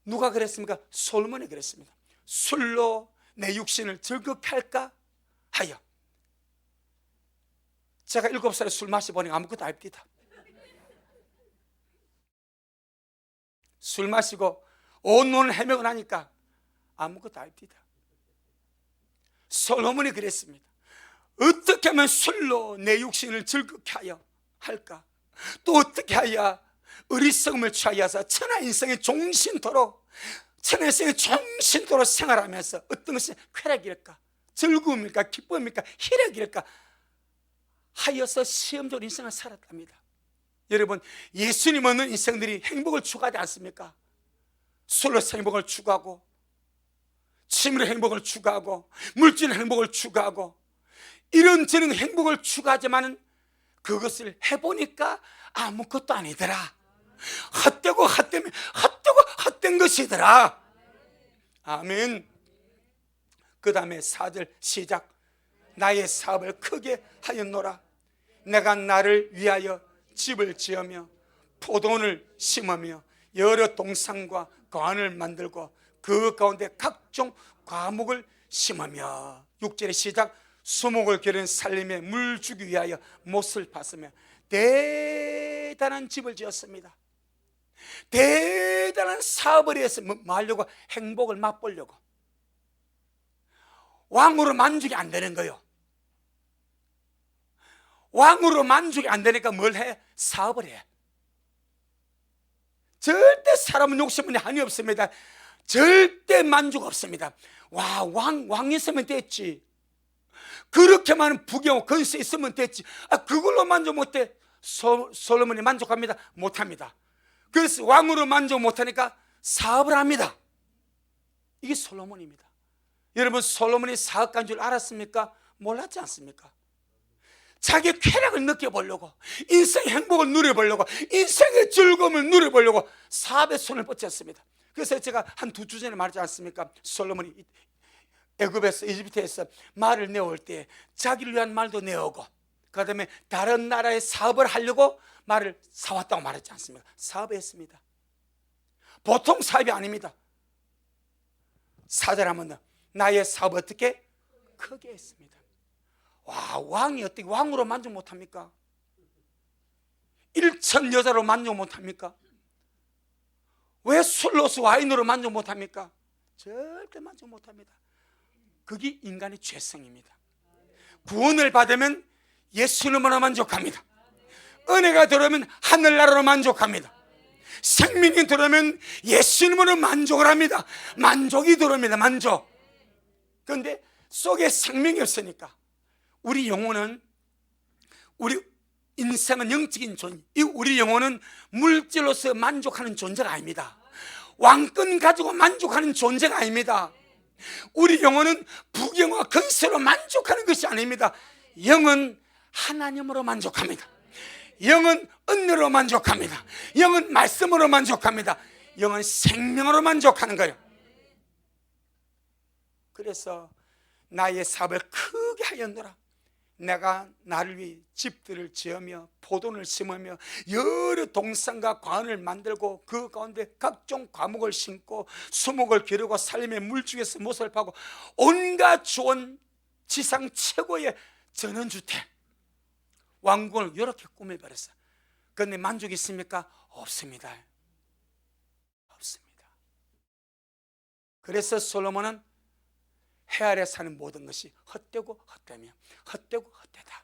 누가 그랬습니까? 솔로몬이 그랬습니다. 술로 내 육신을 즐겁게 할까 하여. 제가 7살에 술 마셔보니 아무것도 아닙니다. 술 마시고 온몸을 헤매고 나니까 아무것도 아닙니다. 솔로몬이 그랬습니다. 어떻게 하면 술로 내 육신을 즐겁게 하여 할까? 또 어떻게 하여 어리석음을 취하여서 천하 인생의 종신토록 생활하면서 어떤 것이 쾌락일까? 즐거움일까? 기쁨일까? 희락일까? 하여서 시험적으로 인생을 살았답니다. 여러분, 예수님 없는 인생들이 행복을 추구하지 않습니까? 술로서 행복을 추구하고 취미로 행복을 추구하고 물질의 행복을 추구하고 이런저런 행복을 추구하지만 그것을 해보니까 아무것도 아니더라. 헛된 것이더라. 아멘. 그 다음에 4절 시작. 나의 사업을 크게 하였노라. 내가 나를 위하여 집을 지으며 포도원을 심으며 여러 동산과 관을 만들고 그 가운데 각종 과목을 심으며. 6절의 시작. 수목을 기른 살림에 물 주기 위하여 못을 팠으며 대단한 집을 지었습니다. 대단한 사업을 해서 뭐 하려고? 행복을 맛보려고. 왕으로 만족이 안 되는 거예요. 왕으로 만족이 안 되니까 뭘 해? 사업을 해. 절대 사람은 욕심은 한이 없습니다. 절대 만족 없습니다. 와, 왕 있으면 됐지. 그렇게 많은 부경 건세 있으면 됐지. 그걸로 만족 못해. 솔로몬이 만족합니다? 못합니다. 그래서 왕으로 만족 못하니까 사업을 합니다. 이게 솔로몬입니다. 여러분, 솔로몬이 사업가인 줄 알았습니까? 몰랐지 않습니까? 자기 쾌락을 느껴보려고, 인생 행복을 누려보려고, 인생의 즐거움을 누려보려고 사업에 손을 뻗쳤습니다. 그래서 제가 한 2주 전에 말하지 않습니까? 솔로몬이 애굽에서 이집트에서 말을 내올 때 자기를 위한 말도 내오고 그 다음에 다른 나라의 사업을 하려고 말을 사왔다고 말했지 않습니까? 사업했습니다. 보통 사업이 아닙니다. 4절 하면 나의 사업 어떻게? 크게 했습니다. 와, 왕이 어떻게 왕으로 만족 못합니까? 1천 여자로 만족 못합니까? 왜 술로서 와인으로 만족 못합니까? 절대 만족 못합니다. 그게 인간의 죄성입니다. 구원을 받으면 예수님으로 만족합니다. 은혜가 들어오면 하늘나라로 만족합니다. 생명이 들어오면 예수님으로 만족을 합니다. 만족이 들어옵니다. 만족. 그런데 속에 생명이 없으니까 우리 영혼은, 우리 인생은 영적인 존재, 우리 영혼은 물질로서 만족하는 존재가 아닙니다. 왕권 가지고 만족하는 존재가 아닙니다. 우리 영혼은 부경과 건세로 만족하는 것이 아닙니다. 영은 하나님으로 만족합니다. 영은 은혜로 만족합니다. 영은 말씀으로 만족합니다. 영은 생명으로 만족하는 거예요. 그래서 나의 사업을 크게 하였노라. 내가 나를 위해 집들을 지으며 포도를 심으며 여러 동산과 관을 만들고 그 가운데 각종 과목을 심고 수목을 기르고 삶의 물중에서 못을 파고 온갖 좋은 지상 최고의 전원주택 왕궁을 이렇게 꾸며버렸어요. 그런데 만족이 있습니까? 없습니다. 없습니다. 그래서 솔로몬은 해 아래 사는 모든 것이 헛되고 헛되며 헛되고 헛되다.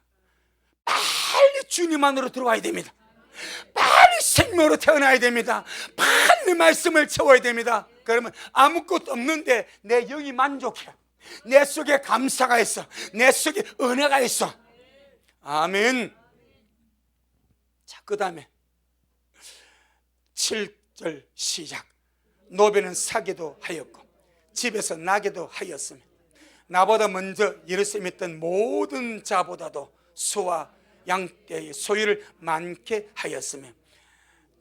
빨리 주님 안으로 들어와야 됩니다. 빨리 생명으로 태어나야 됩니다. 빨리 말씀을 채워야 됩니다. 그러면 아무것도 없는데 내 영이 만족해. 내 속에 감사가 있어. 내 속에 은혜가 있어. 아멘. 자, 그 다음에 7절 시작. 노베는 사기도 하였고 집에서 나게도 하였으며 나보다 먼저 예루살렘에 있던 모든 자보다도 소와 양떼의 소유를 많게 하였으며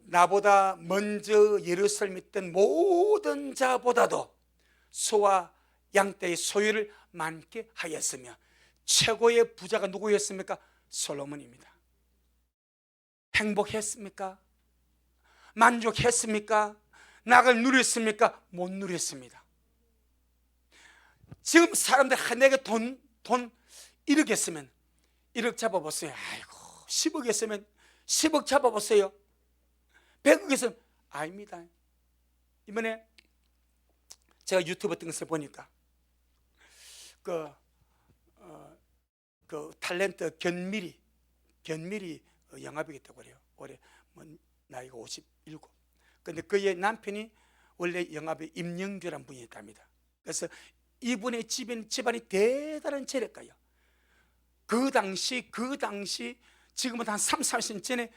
나보다 먼저 예루살렘에 있던 모든 자보다도 소와 양떼의 소유를 많게 하였으며 최고의 부자가 누구였습니까? 솔로몬입니다. 행복했습니까? 만족했습니까? 낙을 누렸습니까? 못 누렸습니다. 지금 사람들 내게 돈 1억 했으면 1억 잡아보세요. 아이고 10억 했으면 10억 잡아보세요. 100억 했으면 아닙니다. 이번에 제가 유튜브 등에서 보니까 그 탤런트 견미리 영화배우겠다고 그래요. 올해 나이가 57. 근데 그의 남편이 원래 영화배우 임영규라는 분이 있답니다. 그래서 이분의 집안이 대단한 재력가요. 그 당시 지금부터 한 30년 전에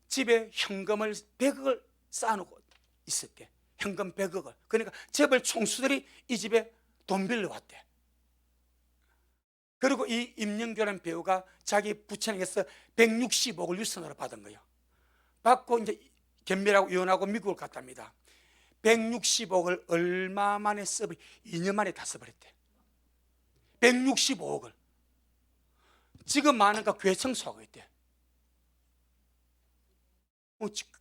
집에 현금을 100억을 쌓아놓고 있었대. 현금 100억을. 그러니까 재벌 총수들이 이 집에 돈 빌려 왔대. 그리고 이 임영규라는 배우가 자기 부처님께서 160억을 유산으로 받은 거예요. 받고 이제 견미라고 이혼하고 미국을 갔답니다. 160억을 얼마 만에 2년 만에 다 써버렸대. 165억을. 지금 많으니까 교회 청소하고 있대.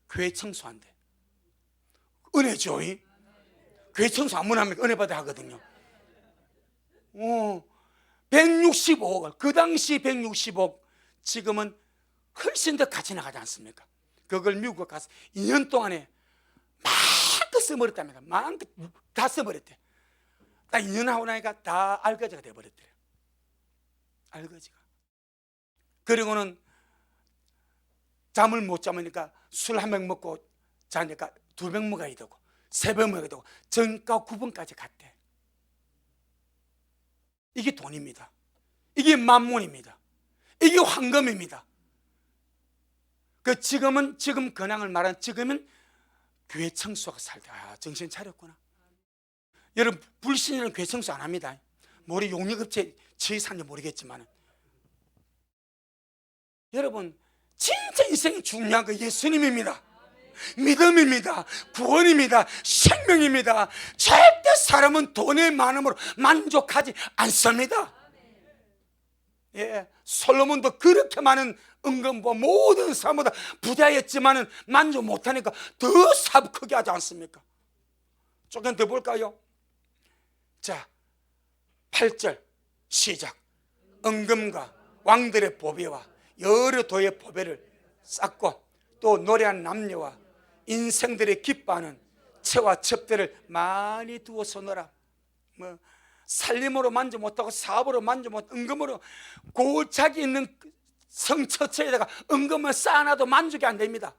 교회 청소한대. 은혜죠. 교회 청소 아무나 하면 은혜 받아야 하거든요. 165억을. 그 당시 165억 지금은 훨씬 더 같이 나가지 않습니까? 그걸 미국 가서 2년 동안에 마음껏 써버렸답니다. 마음껏 다 써버렸대. 딱 2년 하고 나니까 다 알거지가 돼버렸대요. 알거지가. 그리고는 잠을 못 자니까 술 한 병 먹고 자니까 2병 먹어야 되고 3병 먹어야 되고 정가 9번까지 갔대. 이게 돈입니다. 이게 만문입니다. 이게 황금입니다. 지금 근황을 말한 지금은 교회 청소가 살다. 정신 차렸구나. 여러분 불신자는 교회 청소 안 합니다. 우리 용역업체 지휘 산지 모르겠지만 여러분 진짜 인생이 중요한 거 예수님입니다. 믿음입니다. 구원입니다. 생명입니다. 절대 사람은 돈의 많음으로 만족하지 않습니다. 예, 솔로몬도 그렇게 많은 은금과 모든 사람보다 부자였지만은 만족 못하니까 더 사업 크게 하지 않습니까? 조금 더 볼까요? 자, 8절 시작. 은금과 왕들의 보배와 여러 도의 보배를 쌓고 또 노래하는 남녀와 인생들의 기뻐하는 채와 첩대를 많이 두어서 놀아. 살림으로 만족 못하고 사업으로 만족 못하고 은금으로 고착이 있는 성처처에다가 은금을 쌓아놔도 만족이 안 됩니다.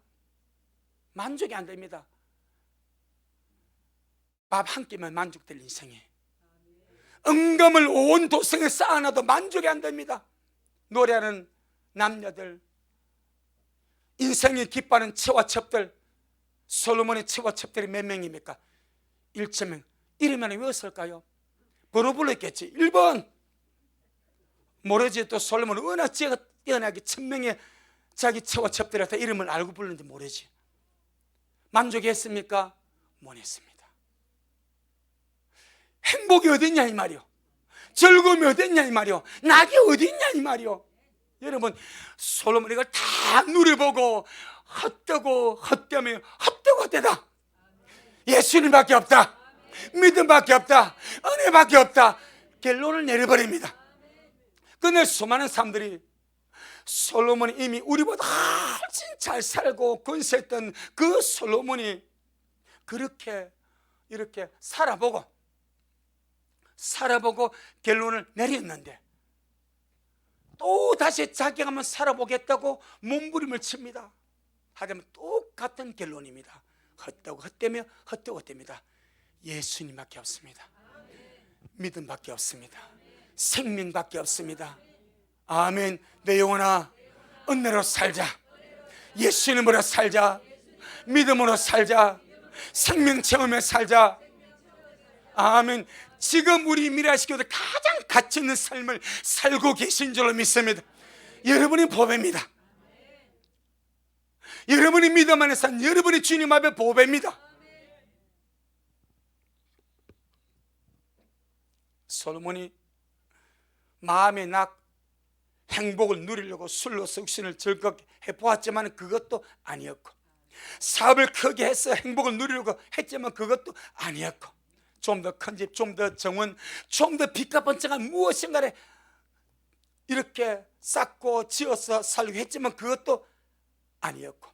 만족이 안 됩니다. 밥 한 끼면 만족될 인생이에요. 은금을 온 도성에 쌓아놔도 만족이 안 됩니다. 노래하는 남녀들, 인생이 기뻐하는 채와 첩들. 솔로몬의 채와 첩들이 몇 명입니까? 1,000명. 이러면 왜 없을까요? 번호 불렀겠지. 1번 모르지. 또 솔로몬은 워낙 뛰어나게 1,000명의 자기 채와 첩들한테 이름을 알고 부르는지 모르지. 만족했습니까? 못 했습니다. 행복이 어딨냐 이 말이요. 즐거움이 어딨냐 이 말이요. 낙이 어딨냐 이 말이요. 여러분, 솔로몬 이걸 다 누려보고 헛되며 헛되다. 예수님밖에 없다, 믿음밖에 없다, 은혜밖에 없다, 결론을 내려버립니다. 그런데 수많은 사람들이 솔로몬이 이미 우리보다 훨씬 잘 살고 권세했던 그 솔로몬이 그렇게 이렇게 살아보고 결론을 내렸는데 또 다시 자기가 한번 살아보겠다고 몸부림을 칩니다. 하지만 똑같은 결론입니다. 헛되며 헛되었답니다. 예수님밖에 없습니다. 믿음밖에 없습니다. 생명밖에 없습니다. 아멘. 내 영혼아, 은혜로 살자. 예수님으로 살자. 믿음으로 살자. 생명 체험에 살자. 아멘. 지금 우리 미라시교도 가장 가치 있는 삶을 살고 계신 줄로 믿습니다. 여러분이 보배입니다. 여러분이 믿음 안에 산 여러분이 주님 앞에 보배입니다. 솔로몬이 마음의 행복을 누리려고 술로서 육신을 즐겁게 해보았지만 그것도 아니었고, 사업을 크게 해서 행복을 누리려고 했지만 그것도 아니었고, 좀 더 큰 집, 좀 더 정원, 좀 더 빛과 번쩍한 무엇인가를 이렇게 쌓고 지어서 살려고 했지만 그것도 아니었고,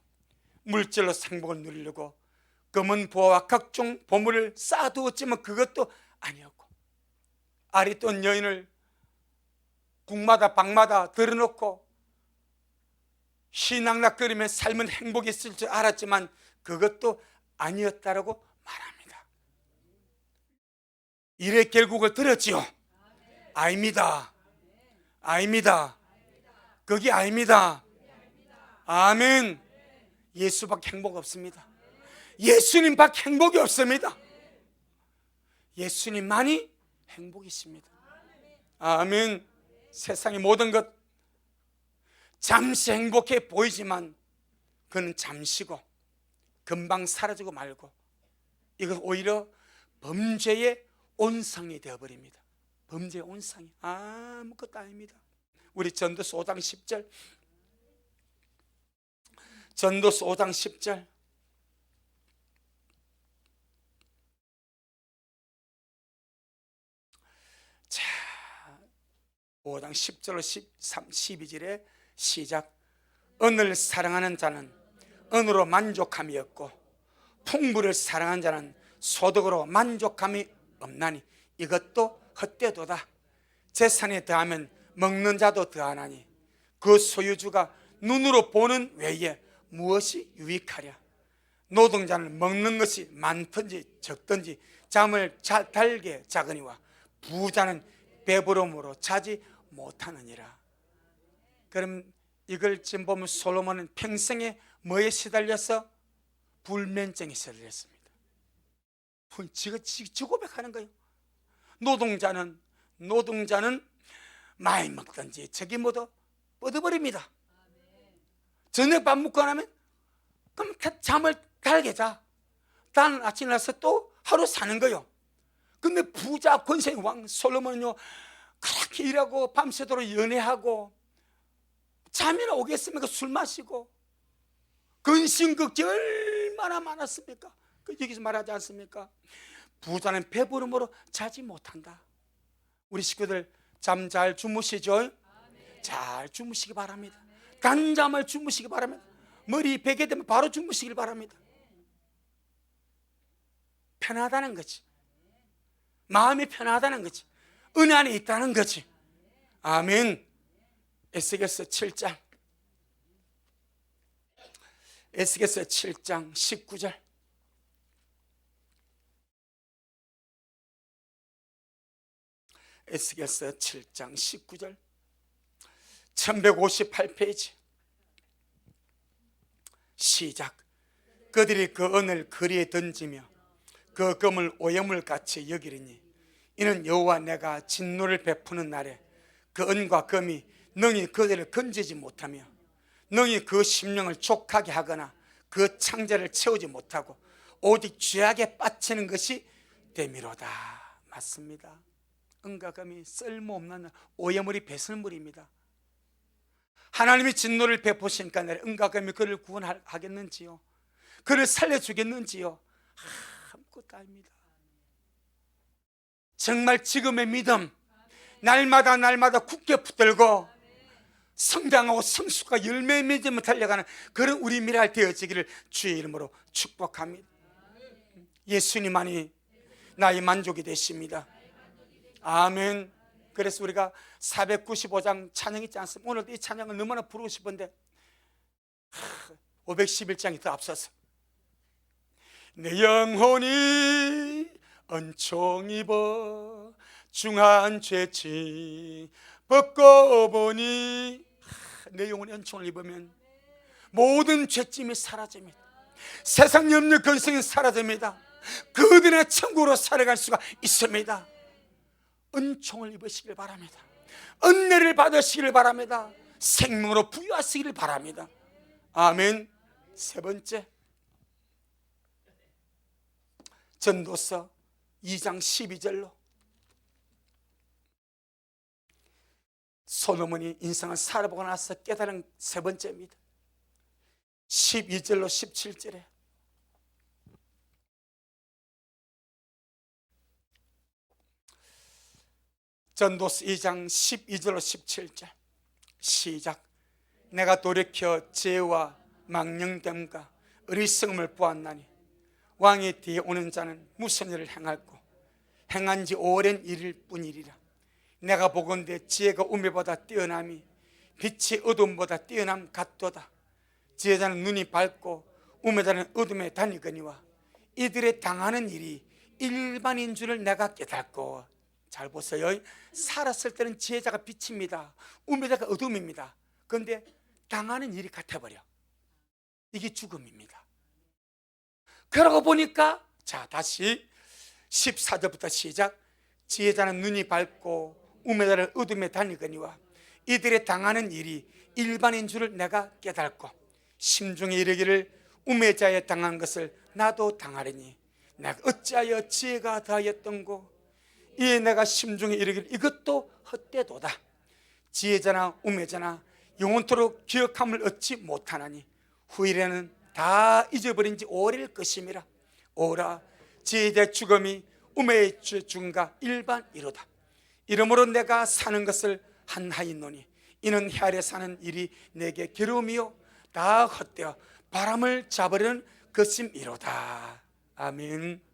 물질로 행복을 누리려고 검은 보화와 각종 보물을 쌓아두었지만 그것도 아니었고, 아리떤 여인을 국마다 방마다 들어놓고 희낙낙거리며 삶은 행복이 있을 줄 알았지만 그것도 아니었다라고 말합니다. 일의 결국을 들었지요? 아닙니다. 아닙니다. 그게 아닙니다. 아멘. 예수밖에 행복 없습니다. 예수님밖에 행복이 없습니다. 예수님만이 행복이십니다. 아멘. 세상의 모든 것 잠시 행복해 보이지만 그는 잠시고 금방 사라지고 말고, 이건 오히려 범죄의 온상이 되어버립니다. 범죄의 온상이 아무것도 아닙니다. 우리 전도서 5장 10절, 전도서 5장 10절. 자, 5장 10절로 13, 12절에 시작. 은을 사랑하는 자는 은으로 만족함이 없고 풍부를 사랑하는 자는 소득으로 만족함이 없나니 이것도 헛되도다. 재산에 더하면 먹는 자도 더하나니 그 소유주가 눈으로 보는 외에 무엇이 유익하랴. 노동자는 먹는 것이 많든지 적든지 잠을 달게 자거니와 부자는 배부름으로 자지 못하느니라. 그럼 이걸 지금 보면 솔로몬은 평생에 뭐에 시달려서? 불면증에 시달렸습니다. 지 고백하는 거예요. 노동자는 많이 먹든지 저기 뭐도 뻗어버립니다. 저녁 밥 먹고 나면 그럼 잠을 달게 자. 다른 아침 나서 또 하루 사는 거예요. 근데 부자 권세의 왕 솔로몬은요, 그렇게 일하고 밤새도록 연애하고 잠이나 오겠습니까? 술 마시고 근심극지 얼마나 많았습니까? 여기서 말하지 않습니까? 부자는 배부름으로 자지 못한다. 우리 식구들 잠 잘 주무시죠? 잘 주무시기 바랍니다. 단잠을 주무시기 바랍니다. 머리 베게 되면 바로 주무시길 바랍니다. 편하다는 거지. 마음이 편하다는 거지. 은혜 안에 있다는 거지. 아멘. 에스겔서 7장 19절. 에스겔서 7장 19절 1158페이지 시작. 그들이 그 은을 거리에 던지며 그 금을 오염물같이 여기리니 이는 여호와 내가 진노를 베푸는 날에 그 은과 금이 능히 그들을 건지지 못하며 능히 그 심령을 족하게 하거나 그 창자를 채우지 못하고 오직 죄악에 빠치는 것이 됨이로다. 맞습니다. 은과 금이 쓸모없는 오염물이 배설물입니다. 하나님이 진노를 베푸시니까 내가 은가감이 그를 구원하겠는지요? 그를 살려주겠는지요? 아무것도 아닙니다. 정말 지금의 믿음, 날마다 날마다 굳게 붙들고 성장하고 성숙과 열매 맺으며 달려가는 그런 우리 미래가 되어지기를 주의 이름으로 축복합니다. 예수님만이 나의 만족이 되십니다. 아멘. 그래서 우리가 495장 찬양 있지 않습니까? 오늘도 이 찬양을 너무나 부르고 싶은데 511장이 더 앞서서 내 영혼이 은총 입어 중한 죄치 벗고 보니 내 영혼이 은총을 입으면 모든 죄짐이 사라집니다. 세상 염려 근성이 사라집니다. 그들의 천국으로 살아갈 수가 있습니다. 은총을 입으시길 바랍니다. 은혜를 받으시길 바랍니다. 생명으로 부유하시기를 바랍니다. 아멘. 세 번째, 전도서 2장 12절로 솔로몬이 인생을 살아보고 나서 깨달은 세 번째입니다. 12절로 17절에 전도서 2장 12절로 17절 시작. 내가 돌이켜 죄와 망령됨과 어리석음을 보았나니 왕의 뒤에 오는 자는 무슨 일을 행할꼬 행한 지 오랜 일일 뿐이리라. 내가 보건대 지혜가 우매보다 뛰어남이 빛이 어둠보다 뛰어남 같도다. 지혜자는 눈이 밝고 우매자는 어둠에 다니거니와 이들의 당하는 일이 일반인 줄을 내가 깨닫고. 잘 보세요. 살았을 때는 지혜자가 빛입니다. 우매자가 어둠입니다. 그런데 당하는 일이 같아버려. 이게 죽음입니다. 그러고 보니까 자 다시 14절부터 시작. 지혜자는 눈이 밝고 우매자는 어둠에 다니거니와 이들의 당하는 일이 일반인 줄을 내가 깨닫고 심중에 이르기를 우매자에 당한 것을 나도 당하리니 내가 어찌하여 지혜가 더하였던고. 이에 내가 심중에 이르기를 이것도 헛되도다. 지혜자나 우매자나 영원토록 기억함을 얻지 못하나니 후일에는 다 잊어버린 지 오래일 것임이라. 오라 지혜자의 죽음이 우매의 죽음과 일반이로다. 이러므로 내가 사는 것을 한하이노니 이는 해 아래 사는 일이 내게 괴로움이요 다 헛되어 바람을 잡으려는 것임이로다. 아멘.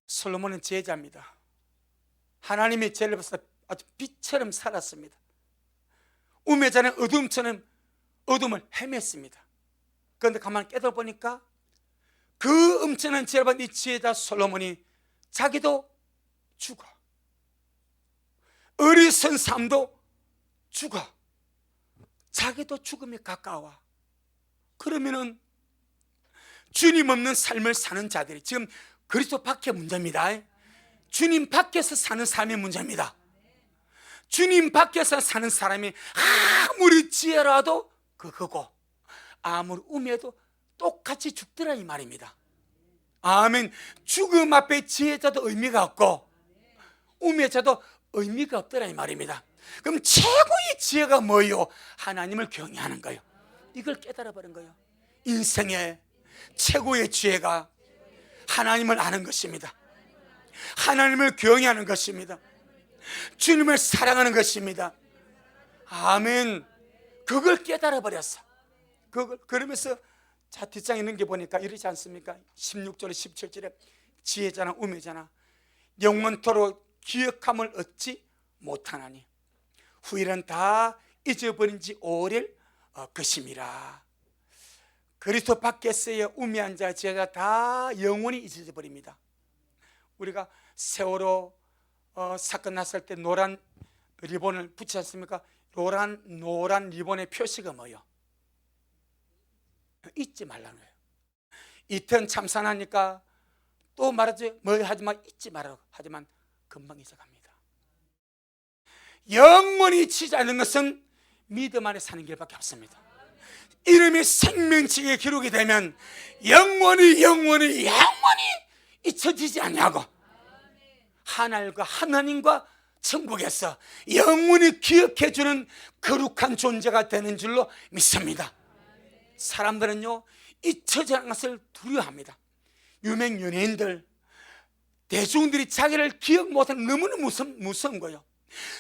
솔로몬은 제자입니다. 하나님이 죄를 벗어 아주 빛처럼 살았습니다. 우매자는 어둠처럼 어둠을 헤맸습니다. 그런데 가만히 깨달아보니까 그 엄청난 죄를 받은 이 지혜자 솔로몬이 자기도 죽어, 어리석은 삶도 죽어, 자기도 죽음에 가까워. 그러면은 주님 없는 삶을 사는 자들이 지금 그리스도 밖에 문제입니다. 주님 밖에서 사는 삶이 문제입니다. 주님 밖에서 사는 사람이 아무리 지혜라도 그거고 아무리 우매도 똑같이 죽더라 이 말입니다. 아멘. 죽음 앞에 지혜자도 의미가 없고 우매자도 의미가 없더라 이 말입니다. 그럼 최고의 지혜가 뭐예요? 하나님을 경외하는 거예요. 이걸 깨달아 버린 거예요. 인생의 최고의 지혜가 하나님을 아는 것입니다. 하나님을 경외하는 것입니다. 주님을 사랑하는 것입니다. 아멘. 그걸 깨달아 버렸어. 그러면서 자 뒷장에 있는 게 보니까 이러지 않습니까? 16절 17절에 지혜자나 우매자나 영원토록 기억함을 얻지 못하나니 후일은 다 잊어버린 지 오래일 것임이라. 그리스도 밖에서의 우매한 자, 지혜자 다 영원히 잊어져 버립니다. 우리가 세월호 사건 났을 때 노란 리본을 붙이지 않습니까? 노란 리본의 표시가 뭐예요? 잊지 말라는 거예요. 이태원 참사나니까 또 말하지 뭐 하지만 잊지 말라고 하지만 금방 잊어갑니다. 영원히 잊히지 않는 것은 믿음 안에 사는 길밖에 없습니다. 이름이 생명책에 기록이 되면 영원히 잊혀지지 않냐고. 하나님과 천국에서 영원히 기억해주는 거룩한 존재가 되는 줄로 믿습니다. 사람들은요, 잊혀지는 것을 두려워합니다. 유명 연예인들, 대중들이 자기를 기억 못하는 너무나 무서운 거예요.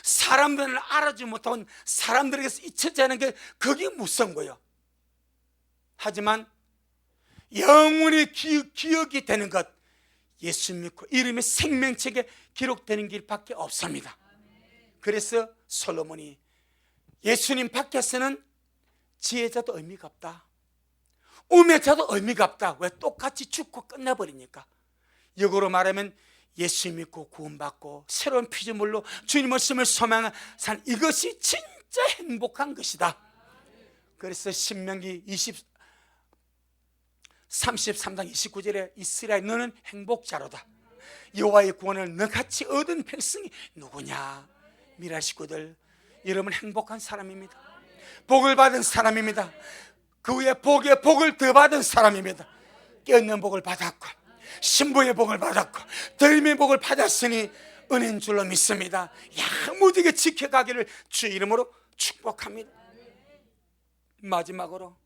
사람들은 알아주지 못하고 사람들에게서 잊혀지는 게 그게 무서운 거예요. 하지만 영원히 기억이 되는 것, 예수 믿고 이름이 생명책에 기록되는 길밖에 없습니다. 그래서 솔로몬이 예수님 밖에서는 지혜자도 의미가 없다, 우매자도 의미가 없다. 왜? 똑같이 죽고 끝나버리니까. 역으로 말하면 예수 믿고 구원받고 새로운 피조물로 주님의 심을 소망한 산, 이것이 진짜 행복한 것이다. 그래서 신명기 33장 29절에 이스라엘 너는 행복자로다. 여호와의 구원을 너같이 얻은 백성이 누구냐? 미라 식구들, 여러분 행복한 사람입니다. 복을 받은 사람입니다. 그 위에 복에 복을 더 받은 사람입니다. 깨어있는 복을 받았고 신부의 복을 받았고 덜림의 복을 받았으니 은혜인 줄로 믿습니다. 야무지게 지켜가기를 주의 이름으로 축복합니다. 마지막으로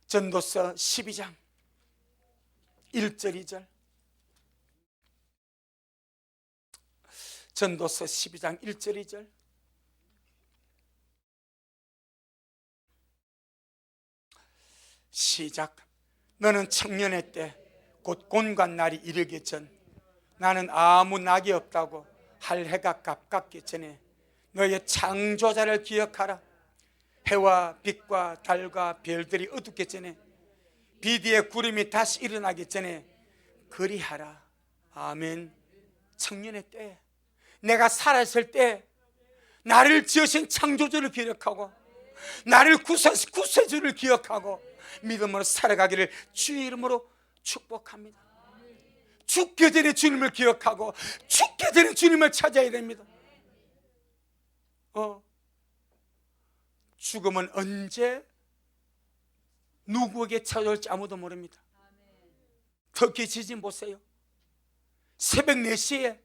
전도서 12장 1절 2절, 전도서 12장 1절 2절. 시작. 너는 청년의 때 곧 곤관 날이 이르기 전, 나는 아무 낙이 없다고 할 해가 가깝기 전에 너의 창조자를 기억하라. 해와 빛과 달과 별들이 어둡기 전에, 비디의 구름이 다시 일어나기 전에 그리하라. 아멘. 청년의 때, 내가 살아있을 때 나를 지으신 창조주를 기억하고 나를 구세주를 기억하고 믿음으로 살아가기를 주의 이름으로 축복합니다. 죽기 전에 주님을 기억하고 죽기 전에 주님을 찾아야 됩니다. 죽음은 언제 누구에게 찾아올지 아무도 모릅니다. 터키 지진 보세요. 새벽 4시에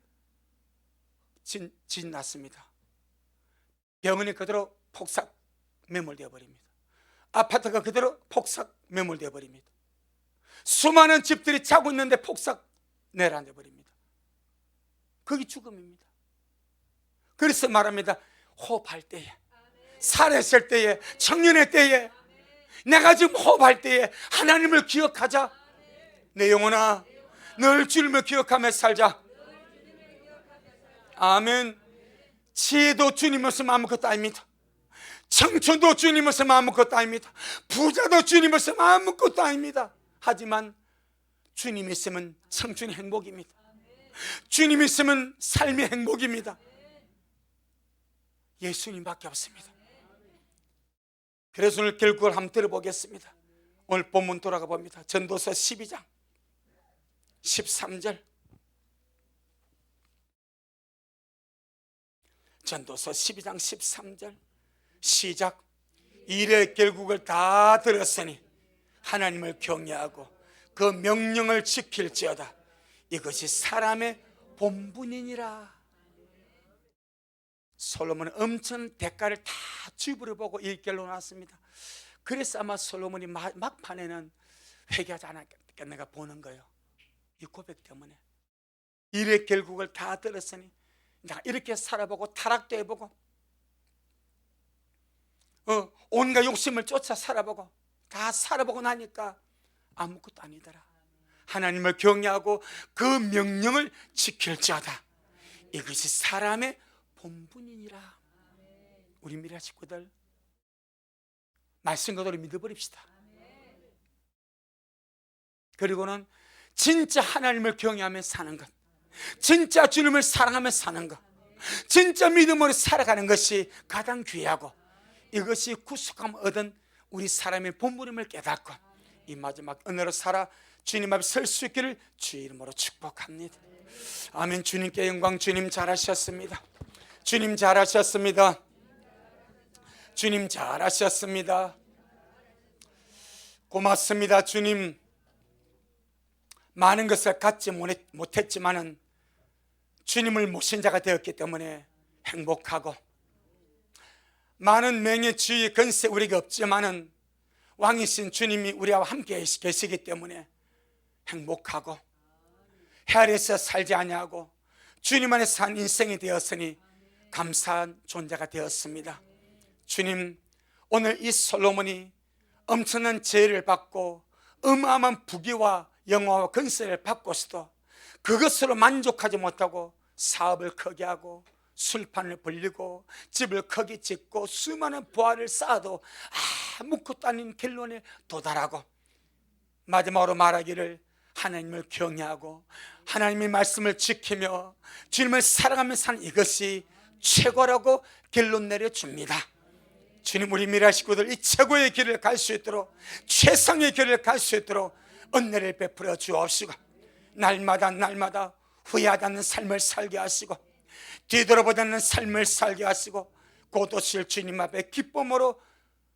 지진 났습니다. 병원이 그대로 폭삭 매몰되어 버립니다. 아파트가 그대로 폭삭 매몰되어 버립니다. 수많은 집들이 자고 있는데 폭삭 내려앉아 버립니다. 그게 죽음입니다. 그래서 말합니다. 호흡할 때에, 살아있을 때에, 청년의 때에, 내가 지금 호흡할 때에 하나님을 기억하자. 내 영혼아, 늘 주님을 기억하며 살자. 아멘. 지혜도 주님 없으면 아무것도 아닙니다. 청춘도 주님 없으면 아무것도 아닙니다. 부자도 주님 없으면 아무것도 아닙니다. 하지만 주님 있으면 청춘이 행복입니다. 주님 있으면 삶이 행복입니다. 예수님밖에 없습니다. 그래서 오늘 결국을 한번 들어보겠습니다. 오늘 본문 돌아가 봅니다. 전도서 12장 13절, 전도서 12장 13절 시작. 일의 결국을 다 들었으니 하나님을 경외하고 그 명령을 지킬지어다. 이것이 사람의 본분이니라. 솔로몬은 엄청 대가를 다 지불해 보고 이 결론 났습니다. 그래서 아마 솔로몬이 막판에는 회개하지 않았겠는가 보는 거예요. 이 고백 때문에. 일의 결국을 다 들었으니 내가 이렇게 살아보고 타락도 해보고 온갖 욕심을 쫓아 살아보고 다 살아보고 나니까 아무것도 아니더라. 하나님을 경외하고 그 명령을 지킬지어다. 이것이 사람의 본분이니라. 우리 미라 식구들 말씀 그대로 믿어버립시다. 그리고는 진짜 하나님을 경외하며 사는 것, 진짜 주님을 사랑하며 사는 것, 진짜 믿음으로 살아가는 것이 가장 귀하고 이것이 구속함 얻은 우리 사람의 본분임을 깨닫고 이 마지막 은혜로 살아 주님 앞에 설 수 있기를 주의 이름으로 축복합니다. 아멘. 주님께 영광. 주님 잘하셨습니다. 주님 잘하셨습니다. 주님 잘하셨습니다. 고맙습니다. 주님 많은 것을 갖지 못했지만은 주님을 모신 자가 되었기 때문에 행복하고, 많은 명예, 지위, 권세 우리에게 없지만은 왕이신 주님이 우리와 함께 계시기 때문에 행복하고, 해 아래에서 살지 아니하고 주님 안에 산 인생이 되었으니 감사한 존재가 되었습니다. 주님, 오늘 이 솔로몬이 엄청난 재해를 받고 어마어마한 부귀와 영화와 권세를 받고서도 그것으로 만족하지 못하고 사업을 크게 하고 술판을 벌리고 집을 크게 짓고 수많은 부하를 쌓아도 아무것도 아닌 결론에 도달하고, 마지막으로 말하기를 하나님을 경외하고 하나님의 말씀을 지키며 주님을 사랑하며 사는 이것이 최고라고 결론 내려줍니다. 주님, 우리 미라 식구들 이 최고의 길을 갈 수 있도록, 최상의 길을 갈 수 있도록 은혜를 베풀어 주옵시고, 날마다 날마다 후회하지 않는 삶을 살게 하시고 뒤돌아보지 않는 삶을 살게 하시고 곧 오실 주님 앞에 기쁨으로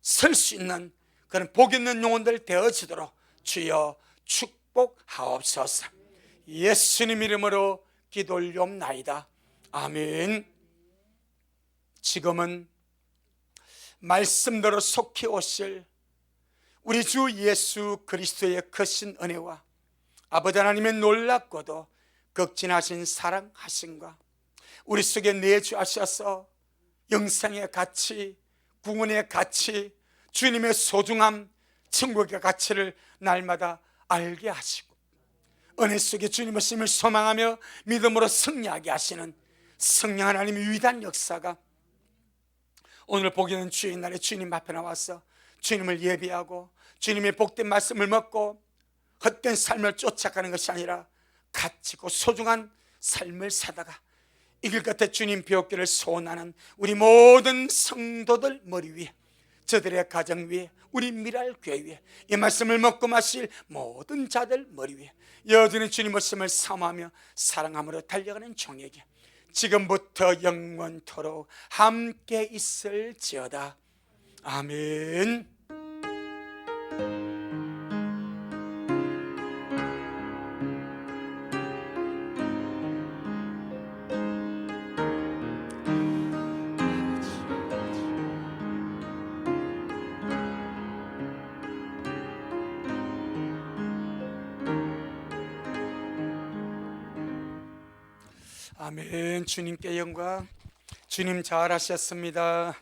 설 수 있는 그런 복 있는 영혼들 되어지도록 주여 축복하옵소서. 예수님 이름으로 기도 올리옵나이다. 아멘. 지금은 말씀대로 속히 오실 우리 주 예수 그리스도의 크신 은혜와 아버지 하나님의 놀랍고도 극진하신 사랑하심과 우리 속에 내주하셔서 영생의 가치, 구원의 가치, 주님의 소중함, 천국의 가치를 날마다 알게 하시고 은혜 속에 주님의 심을 소망하며 믿음으로 승리하게 하시는 성령 하나님의 위대한 역사가 오늘 복이는 주의 날에 주님 앞에 나와서 주님을 예비하고 주님의 복된 말씀을 먹고 헛된 삶을 쫓아가는 것이 아니라 가치고 소중한 삶을 사다가 이 길 끝에 주님 뵙기를 소원하는 우리 모든 성도들 머리 위에, 저들의 가정 위에, 우리 미랄 교회 위에, 이 말씀을 먹고 마실 모든 자들 머리 위에 여전히 주님 말씀을 사모하며 사랑함으로 달려가는 종에게 지금부터 영원토록 함께 있을지어다. 아멘. 아멘. 주님께 영광. 주님 잘하셨습니다.